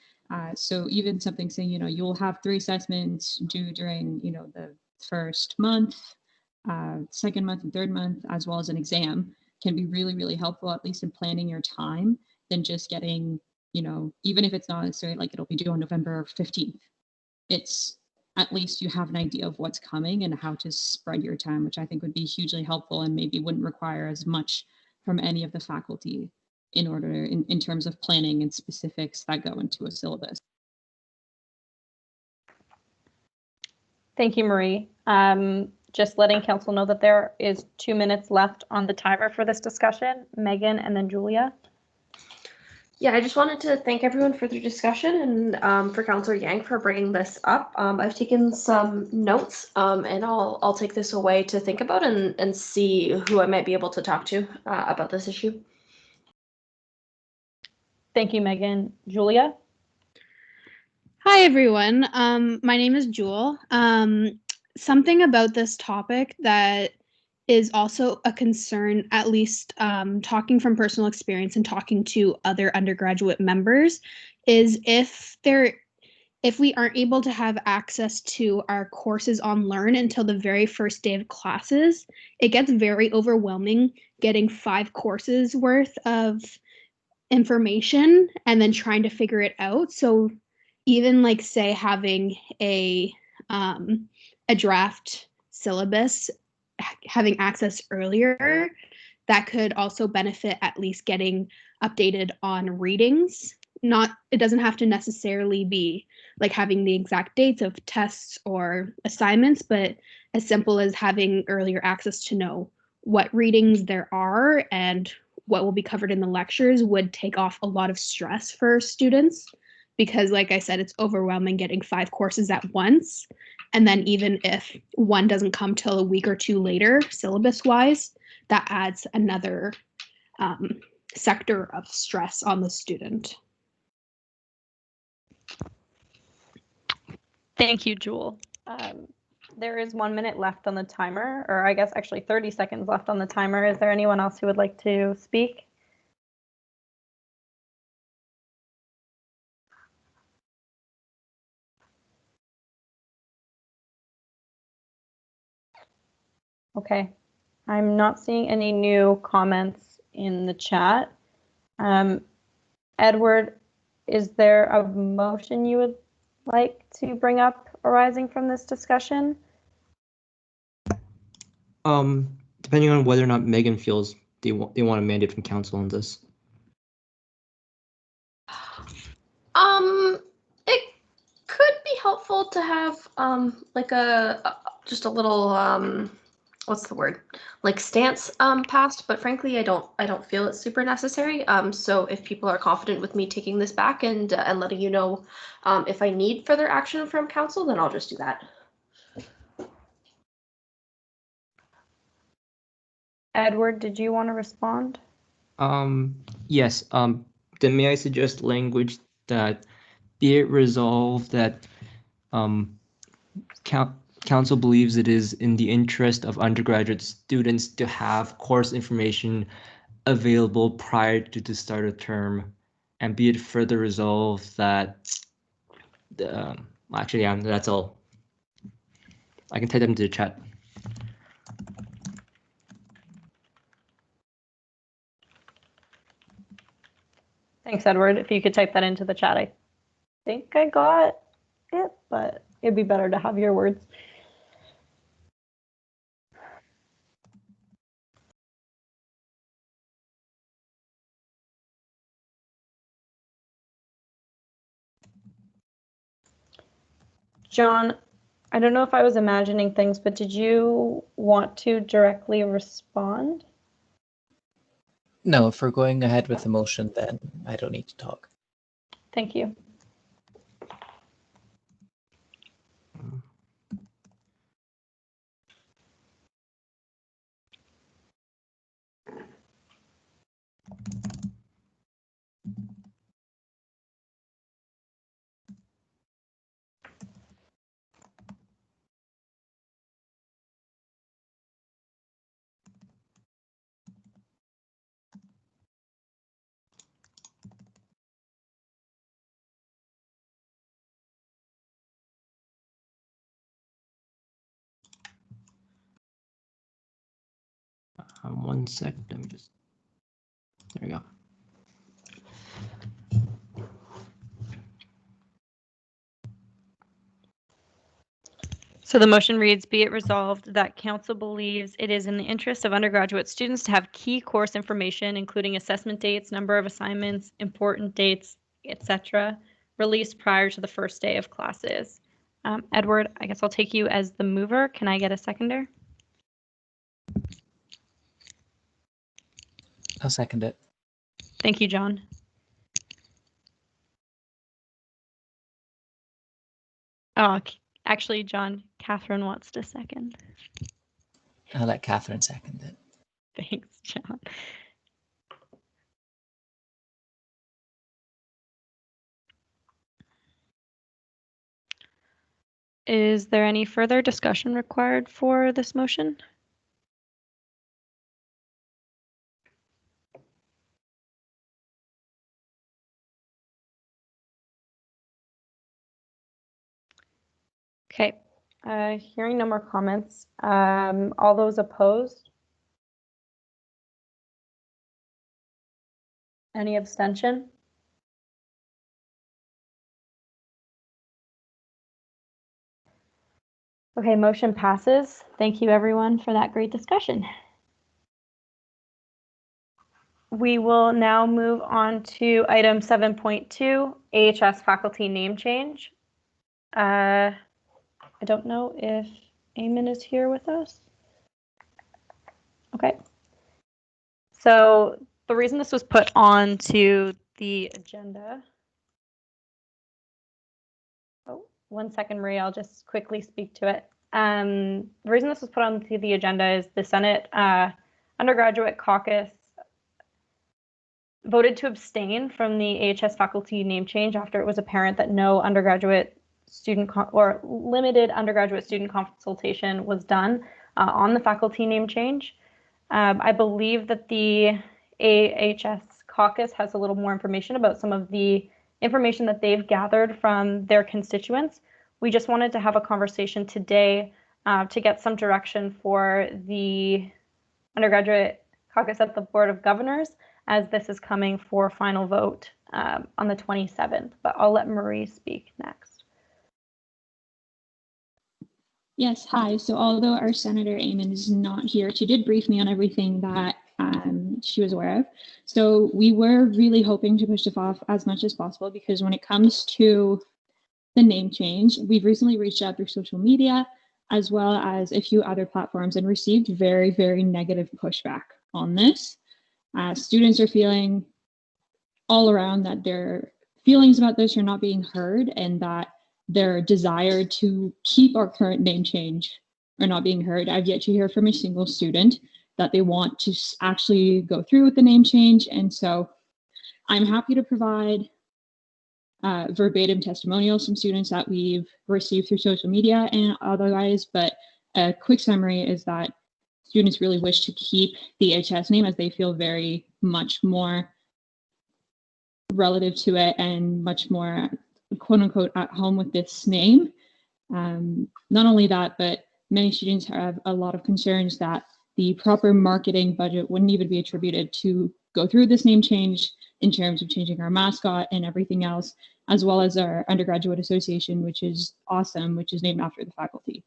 So even something saying, you'll have 3 assessments due during, the first month, second month and third month, as well as an exam, can be really helpful, at least in planning your time, than just getting, even if it's not necessarily like it'll be due on November 15th. It's at least you have an idea of what's coming and how to spread your time, which I think would be hugely helpful and maybe wouldn't require as much from any of the faculty in terms of planning and specifics that go into a syllabus. Thank you, Marie. Just letting council know that there is 2 minutes left on the timer for this discussion. Megan and then Julia. Yeah, I just wanted to thank everyone for their discussion and for Councillor Yang for bringing this up. I've taken some notes and I'll take this away to think about and see who I might be able to talk to about this issue. Thank you, Megan. Julia? Hi, everyone. My name is Jewel. Something about this topic that is also a concern, at least talking from personal experience and talking to other undergraduate members, is if we aren't able to have access to our courses on Learn until the very first day of classes, it gets very overwhelming getting 5 courses worth of information and then trying to figure it out. So even like say having a draft syllabus, having access earlier, that could also benefit at least getting updated on readings. It doesn't have to necessarily be like having the exact dates of tests or assignments, but as simple as having earlier access to know what readings there are and what will be covered in the lectures would take off a lot of stress for students, because like I said, it's overwhelming getting 5 courses at once. And then even if one doesn't come till a week or 2 later, syllabus-wise, that adds another sector of stress on the student. Thank you, Jewel. There is 1 minute left on the timer, or I guess actually 30 seconds left on the timer. Is there anyone else who would like to speak? Okay, I'm not seeing any new comments in the chat. Edward, is there a motion you would like to bring up arising from this discussion? Depending on whether or not Megan feels they want a mandate from council on this. to have like just a little what's the word, like stance passed, but frankly I don't feel it's super necessary. So if people are confident with me taking this back and letting you know if I need further action from council, then I'll just do that. Edward, did you want to respond? Yes. Then may I suggest language that be it resolved that council believes it is in the interest of undergraduate students to have course information available prior to the start of term, and be it further resolved that actually, yeah, that's all. I can type them into the chat. Thanks, Edward. If you could type that into the chat, I think I got it, but it'd be better to have your words. John, I don't know if I was imagining things, but did you want to directly respond? No, if we're going ahead with the motion, then I don't need to talk. Thank you. One second, let me just, there we go. So the motion reads, be it resolved that council believes it is in the interest of undergraduate students to have key course information, including assessment dates, number of assignments, important dates, etc., released prior to the first day of classes. Edward, I guess I'll take you as the mover. Can I get a seconder? I'll second it. Thank you, John. Oh, actually, John, Catherine wants to second. I'll let Catherine second it. Thanks, John. Is there any further discussion required for this motion? Okay, hearing no more comments. All those opposed? Any abstention? Okay, motion passes. Thank you everyone for that great discussion. We will now move on to item 7.2, AHS faculty name change. I don't know if Eamon is here with us. Okay. So the reason this was put on to the agenda. Oh, 1 second, Maria, I'll just quickly speak to it. The reason this was put on to the agenda is the Senate undergraduate caucus voted to abstain from the AHS faculty name change after it was apparent that no undergraduate student or limited undergraduate student consultation was done on the faculty name change. I believe that the AHS caucus has a little more information about some of the information that they've gathered from their constituents. We just wanted to have a conversation today to get some direction for the undergraduate caucus at the Board of Governors, as this is coming for final vote on the 27th, but I'll let Marie speak next. Yes, hi. So although our Senator Eamon is not here, she did brief me on everything that she was aware of. So we were really hoping to push this off as much as possible, because when it comes to the name change. We've recently reached out through social media as well as a few other platforms and received very, very negative pushback on this. Students are feeling all around that their feelings about this are not being heard and that their desire to keep our current name change are not being heard. I've yet to hear from a single student that they want to actually go through with the name change. And so I'm happy to provide verbatim testimonials from students that we've received through social media and otherwise, but a quick summary is that students really wish to keep the HS name as they feel very much more relative to it and much more quote unquote at home with this name. Not only that, but many students have a lot of concerns that the proper marketing budget wouldn't even be attributed to go through this name change in terms of changing our mascot and everything else, as well as our undergraduate association, which is awesome, which is named after the faculty.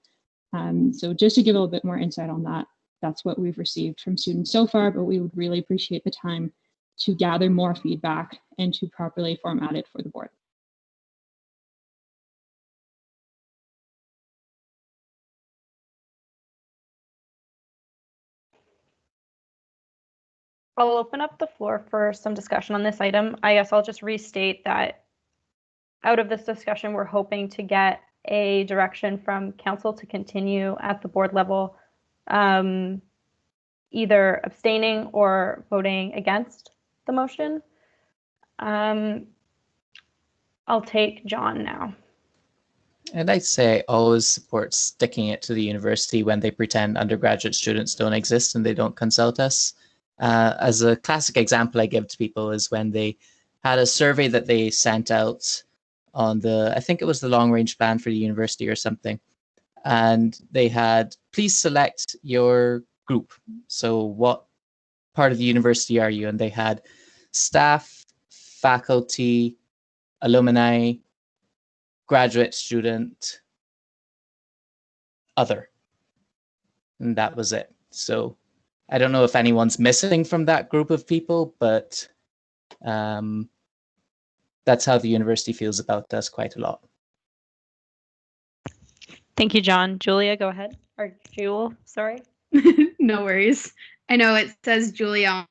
So just to give a little bit more insight on that, that's what we've received from students so far, but we would really appreciate the time to gather more feedback and to properly format it for the board. I'll open up the floor for some discussion on this item. I guess I'll just restate that out of this discussion, we're hoping to get a direction from council to continue at the board level, either abstaining or voting against the motion. I'll take John now. And I'd say I always support sticking it to the university when they pretend undergraduate students don't exist and they don't consult us. As a classic example I give to people is when they had a survey that they sent out on the, I think it was the long range plan for the university or something. And they had, please select your group. So what part of the university are you? And they had staff, faculty, alumni, graduate student, other. And that was it. So I don't know if anyone's missing from that group of people, but that's how the university feels about us quite a lot. Thank you, John. Julia, go ahead. Or Jewel, sorry. No worries. I know it says Julia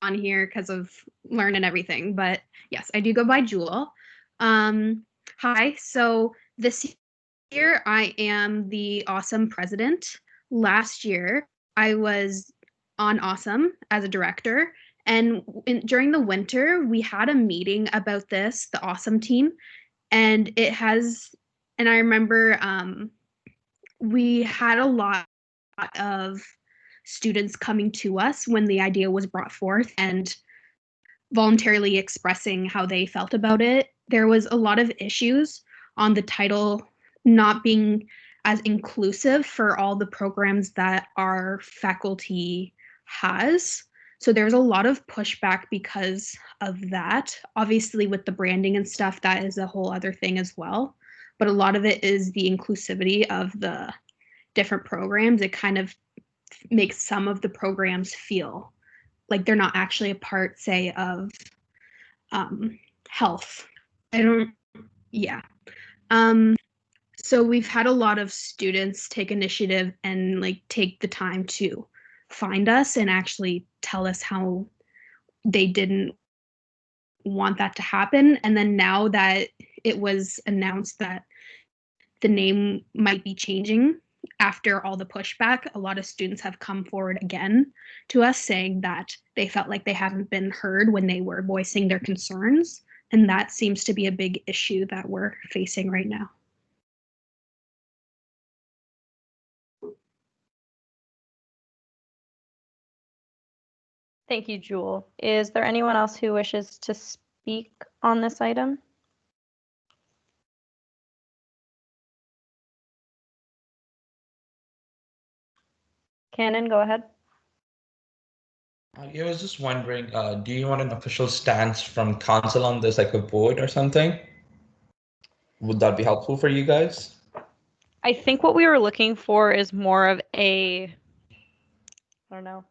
on here because of Learn and everything, but yes, I do go by Jewel. Hi, so this year I am the Awesome president. Last year I was on Awesome as a director, and during the winter we had a meeting about this, the Awesome team, and I remember we had a lot of students coming to us when the idea was brought forth and voluntarily expressing how they felt about it. There was a lot of issues on the title not being as inclusive for all the programs that our faculty has. So there's a lot of pushback because of that. Obviously, with the branding and stuff, that is a whole other thing as well. But a lot of it is the inclusivity of the different programs. It kind of makes some of the programs feel like they're not actually a part, say, of health. So we've had a lot of students take initiative and like take the time to find us and actually tell us how they didn't want that to happen. And then now that it was announced that the name might be changing after all the pushback, a lot of students have come forward again to us saying that they felt like they haven't been heard when they were voicing their concerns. And that seems to be a big issue that we're facing right now. Thank you, Jewel. Is there anyone else who wishes to speak on this item? Cannon, go ahead. I was just wondering, do you want an official stance from council on this, like a vote or something? Would that be helpful for you guys? I think what we were looking for is more of a, I don't know,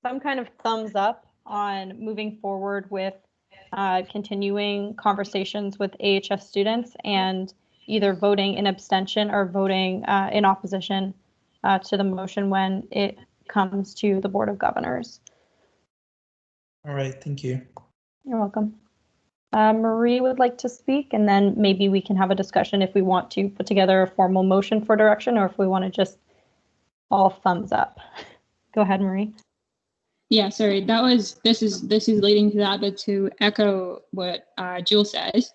some kind of thumbs up on moving forward with continuing conversations with AHS students and either voting in abstention or voting in opposition to the motion when it comes to the Board of Governors. All right, thank you. You're welcome. Marie would like to speak, and then maybe we can have a discussion if we want to put together a formal motion for direction, or if we want to just all thumbs up. Go ahead, Marie. Yeah, sorry, this is leading to that, but to echo what Jewel says,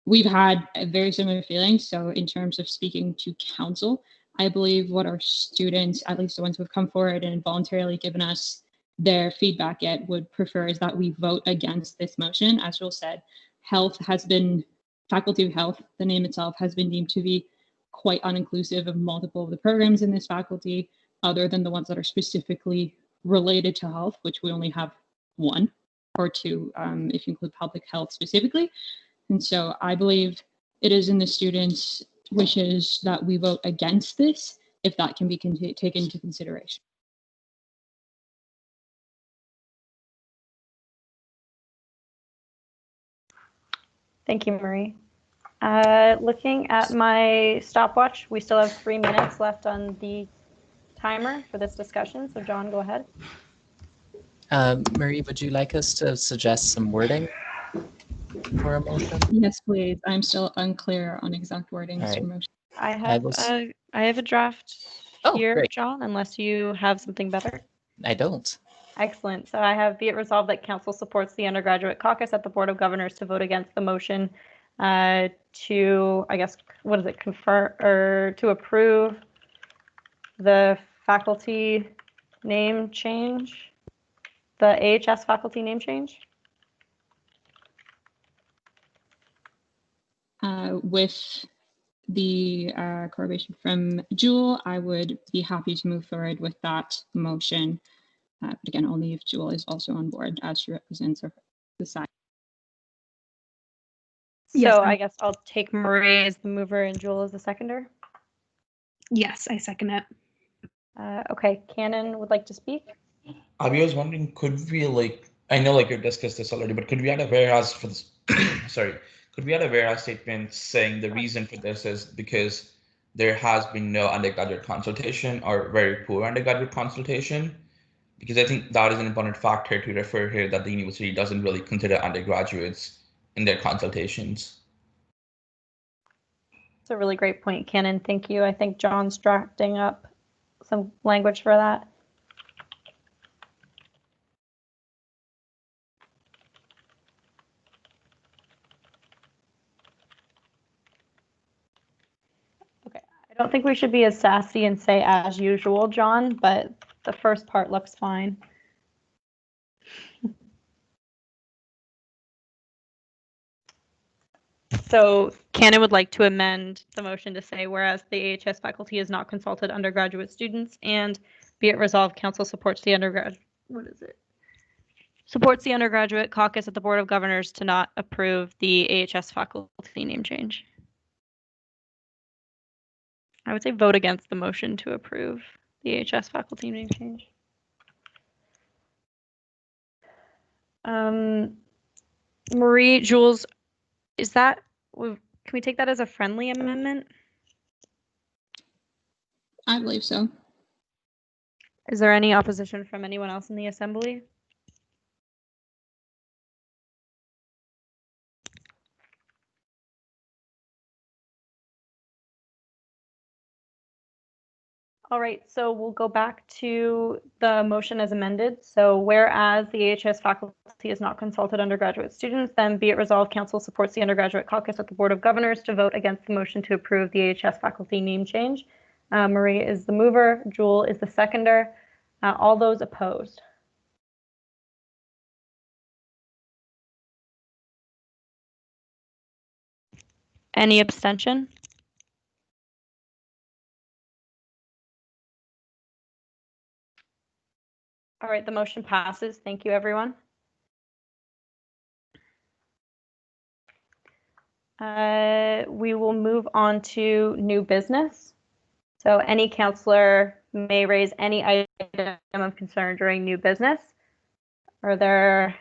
we've had a very similar feeling. So in terms of speaking to council, I believe what our students, at least the ones who have come forward and voluntarily given us their feedback yet, would prefer is that we vote against this motion. As Jewel said, Faculty of Health, the name itself, has been deemed to be quite uninclusive of multiple of the programs in this faculty, other than the ones that are specifically related to health, which we only have one or two if you include public health specifically. And so I believe it is in the students' wishes that we vote against this, if that can be taken into consideration. Thank you, Marie. Looking at my stopwatch, we still have 3 minutes left on the timer for this discussion. So John, go ahead. Marie, would you like us to suggest some wording for a motion? Yes, please. I'm still unclear on exact wording All for right. motion. I have a draft here, great. John, unless you have something better. I don't. Excellent. So I have, be it resolved that council supports the undergraduate caucus at the Board of Governors to vote against the motion to, I guess, what is it, confer or to approve the faculty name change, the AHS faculty name change. With the corroboration from Jewel, I would be happy to move forward with that motion. But again, only if Jewel is also on board, as she represents the side. So I guess I'll take Marie as the mover and Jewel as the seconder. Yes, I second it. Okay, Cannon would like to speak. I was wondering, could we I know you discussed this already, but could we add a whereas for this? Sorry, could we add a whereas statement saying the reason for this is because there has been no undergraduate consultation or very poor undergraduate consultation? Because I think that is an important factor to refer here, that the university doesn't really consider undergraduates in their consultations. It's a really great point, Cannon. Thank you. I think John's drafting up some language for that. Okay, I don't think we should be as sassy and say as usual, John, but the first part looks fine. So Cannon would like to amend the motion to say, whereas the AHS faculty has not consulted undergraduate students, and be it resolved, council supports the supports the undergraduate caucus at the Board of Governors to not approve the AHS faculty name change. I would say vote against the motion to approve the AHS faculty name change. Marie, Jules, is that, can we take that as a friendly amendment? I believe so. Is there any opposition from anyone else in the assembly? All right, so we'll go back to the motion as amended. So whereas the AHS faculty has not consulted undergraduate students, then be it resolved, council supports the undergraduate caucus at the Board of Governors to vote against the motion to approve the AHS faculty name change. Marie is the mover, Jewel is the seconder. All those opposed? Any abstention? All right, the motion passes. Thank you, everyone. We will move on to new business. So any councillor may raise any item of concern during new business. Are there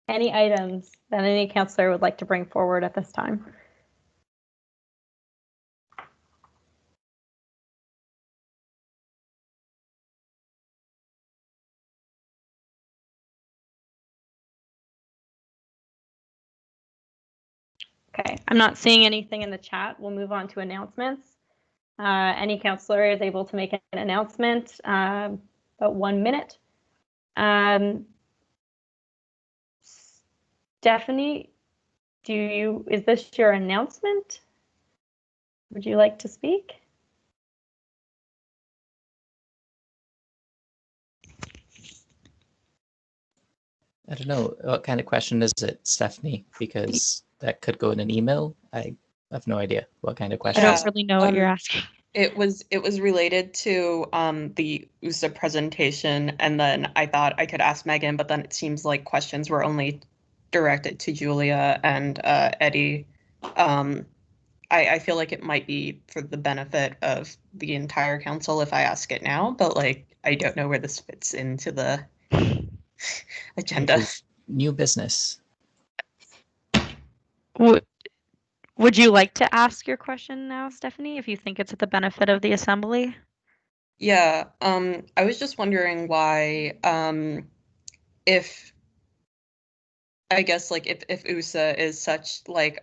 any items that any councillor would like to bring forward at this time? Okay, I'm not seeing anything in the chat. We'll move on to announcements. Any counselor is able to make an announcement, about 1 minute. Stephanie, is this your announcement? Would you like to speak? I don't know. What kind of question is it, Stephanie? Because that could go in an email. I have no idea what kind of question. I don't really know what you're asking. It was related to the USA presentation, and then I thought I could ask Megan, but then it seems like questions were only directed to Julia and Eddie. I feel like it might be for the benefit of the entire council if I ask it now, but like I don't know where this fits into the agenda. New business. Would you like to ask your question now, Stephanie, if you think it's at the benefit of the assembly? Yeah, I was just wondering why, if I guess like if USA is such like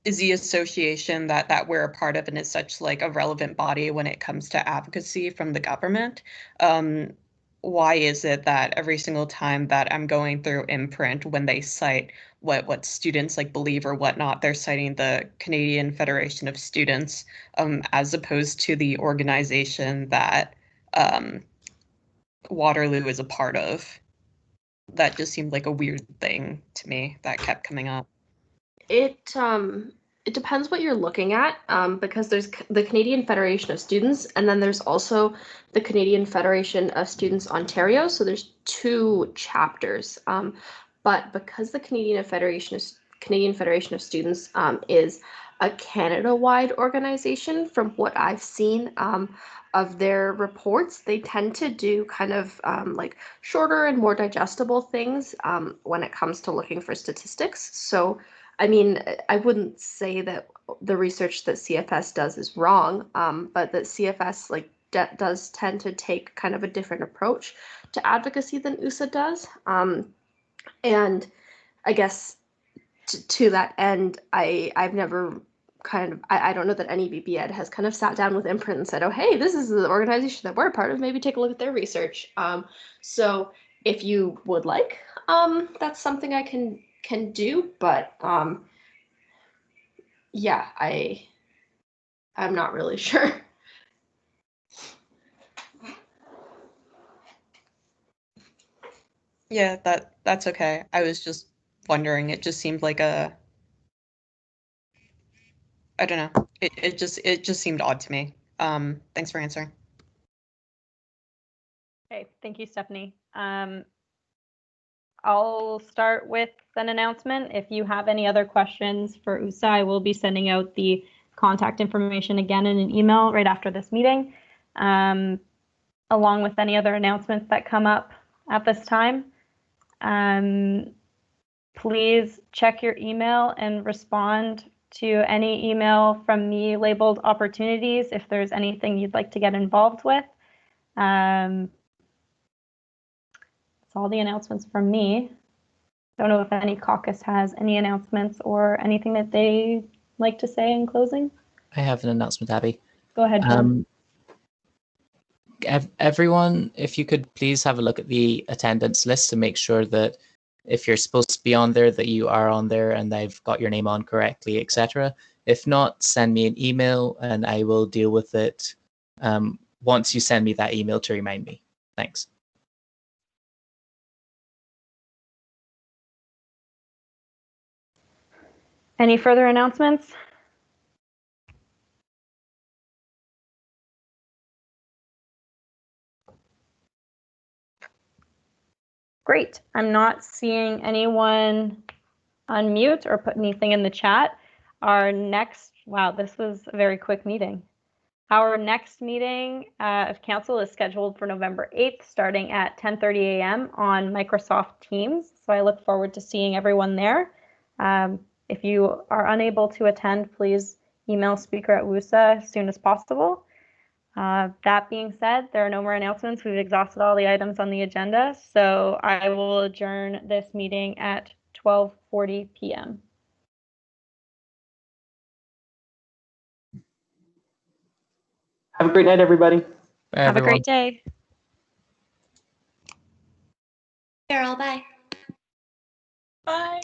is the association that we're a part of and is such like a relevant body when it comes to advocacy from the government, why is it that every single time that I'm going through Imprint, when they cite what students like believe or whatnot, they're citing the Canadian Federation of Students, as opposed to the organization that Waterloo is a part of? That just seemed like a weird thing to me that kept coming up. It depends what you're looking at, because there's the Canadian Federation of Students, and then there's also the Canadian Federation of Students Ontario. So there's two chapters. But because the Canadian Federation of Students is a Canada-wide organization, from what I've seen of their reports, they tend to do kind of like shorter and more digestible things when it comes to looking for statistics. So I mean, I wouldn't say that the research that CFS does is wrong, but that CFS like does tend to take kind of a different approach to advocacy than USA does. And I guess to that end, I've never kind of, I don't know that any VP Ed has kind of sat down with Imprint and said, oh, hey, this is the organization that we're a part of, maybe take a look at their research. So if you would like, that's something I can do, but yeah, I'm not really sure. Yeah, that's okay. I was just wondering, it just seemed like I don't know. It just seemed odd to me. Thanks for answering. Okay, thank you, Stephanie. I'll start with an announcement. If you have any other questions for USA, I will be sending out the contact information again in an email right after this meeting, along with any other announcements that come up at this time. Please check your email and respond to any email from me labeled opportunities if there's anything you'd like to get involved with. That's all the announcements from me. Don't know if any caucus has any announcements or anything that they like to say in closing. I have an announcement, Abby. Go ahead, John. Everyone, if you could please have a look at the attendance list to make sure that if you're supposed to be on there, that you are on there and they've got your name on correctly, etc. If not, send me an email and I will deal with it once you send me that email to remind me. Thanks. Any further announcements? Great. I'm not seeing anyone unmute or put anything in the chat. Our next, wow, this was a very quick meeting. Our next meeting of council is scheduled for November 8th, starting at 10:30 a.m. on Microsoft Teams. So I look forward to seeing everyone there. If you are unable to attend, please email speaker@WUSA as soon as possible. That being said, there are no more announcements. We've exhausted all the items on the agenda, so I will adjourn this meeting at 12:40 p.m. Have a great night, everybody. Bye, Have a everyone. great day. Carol, bye. Bye.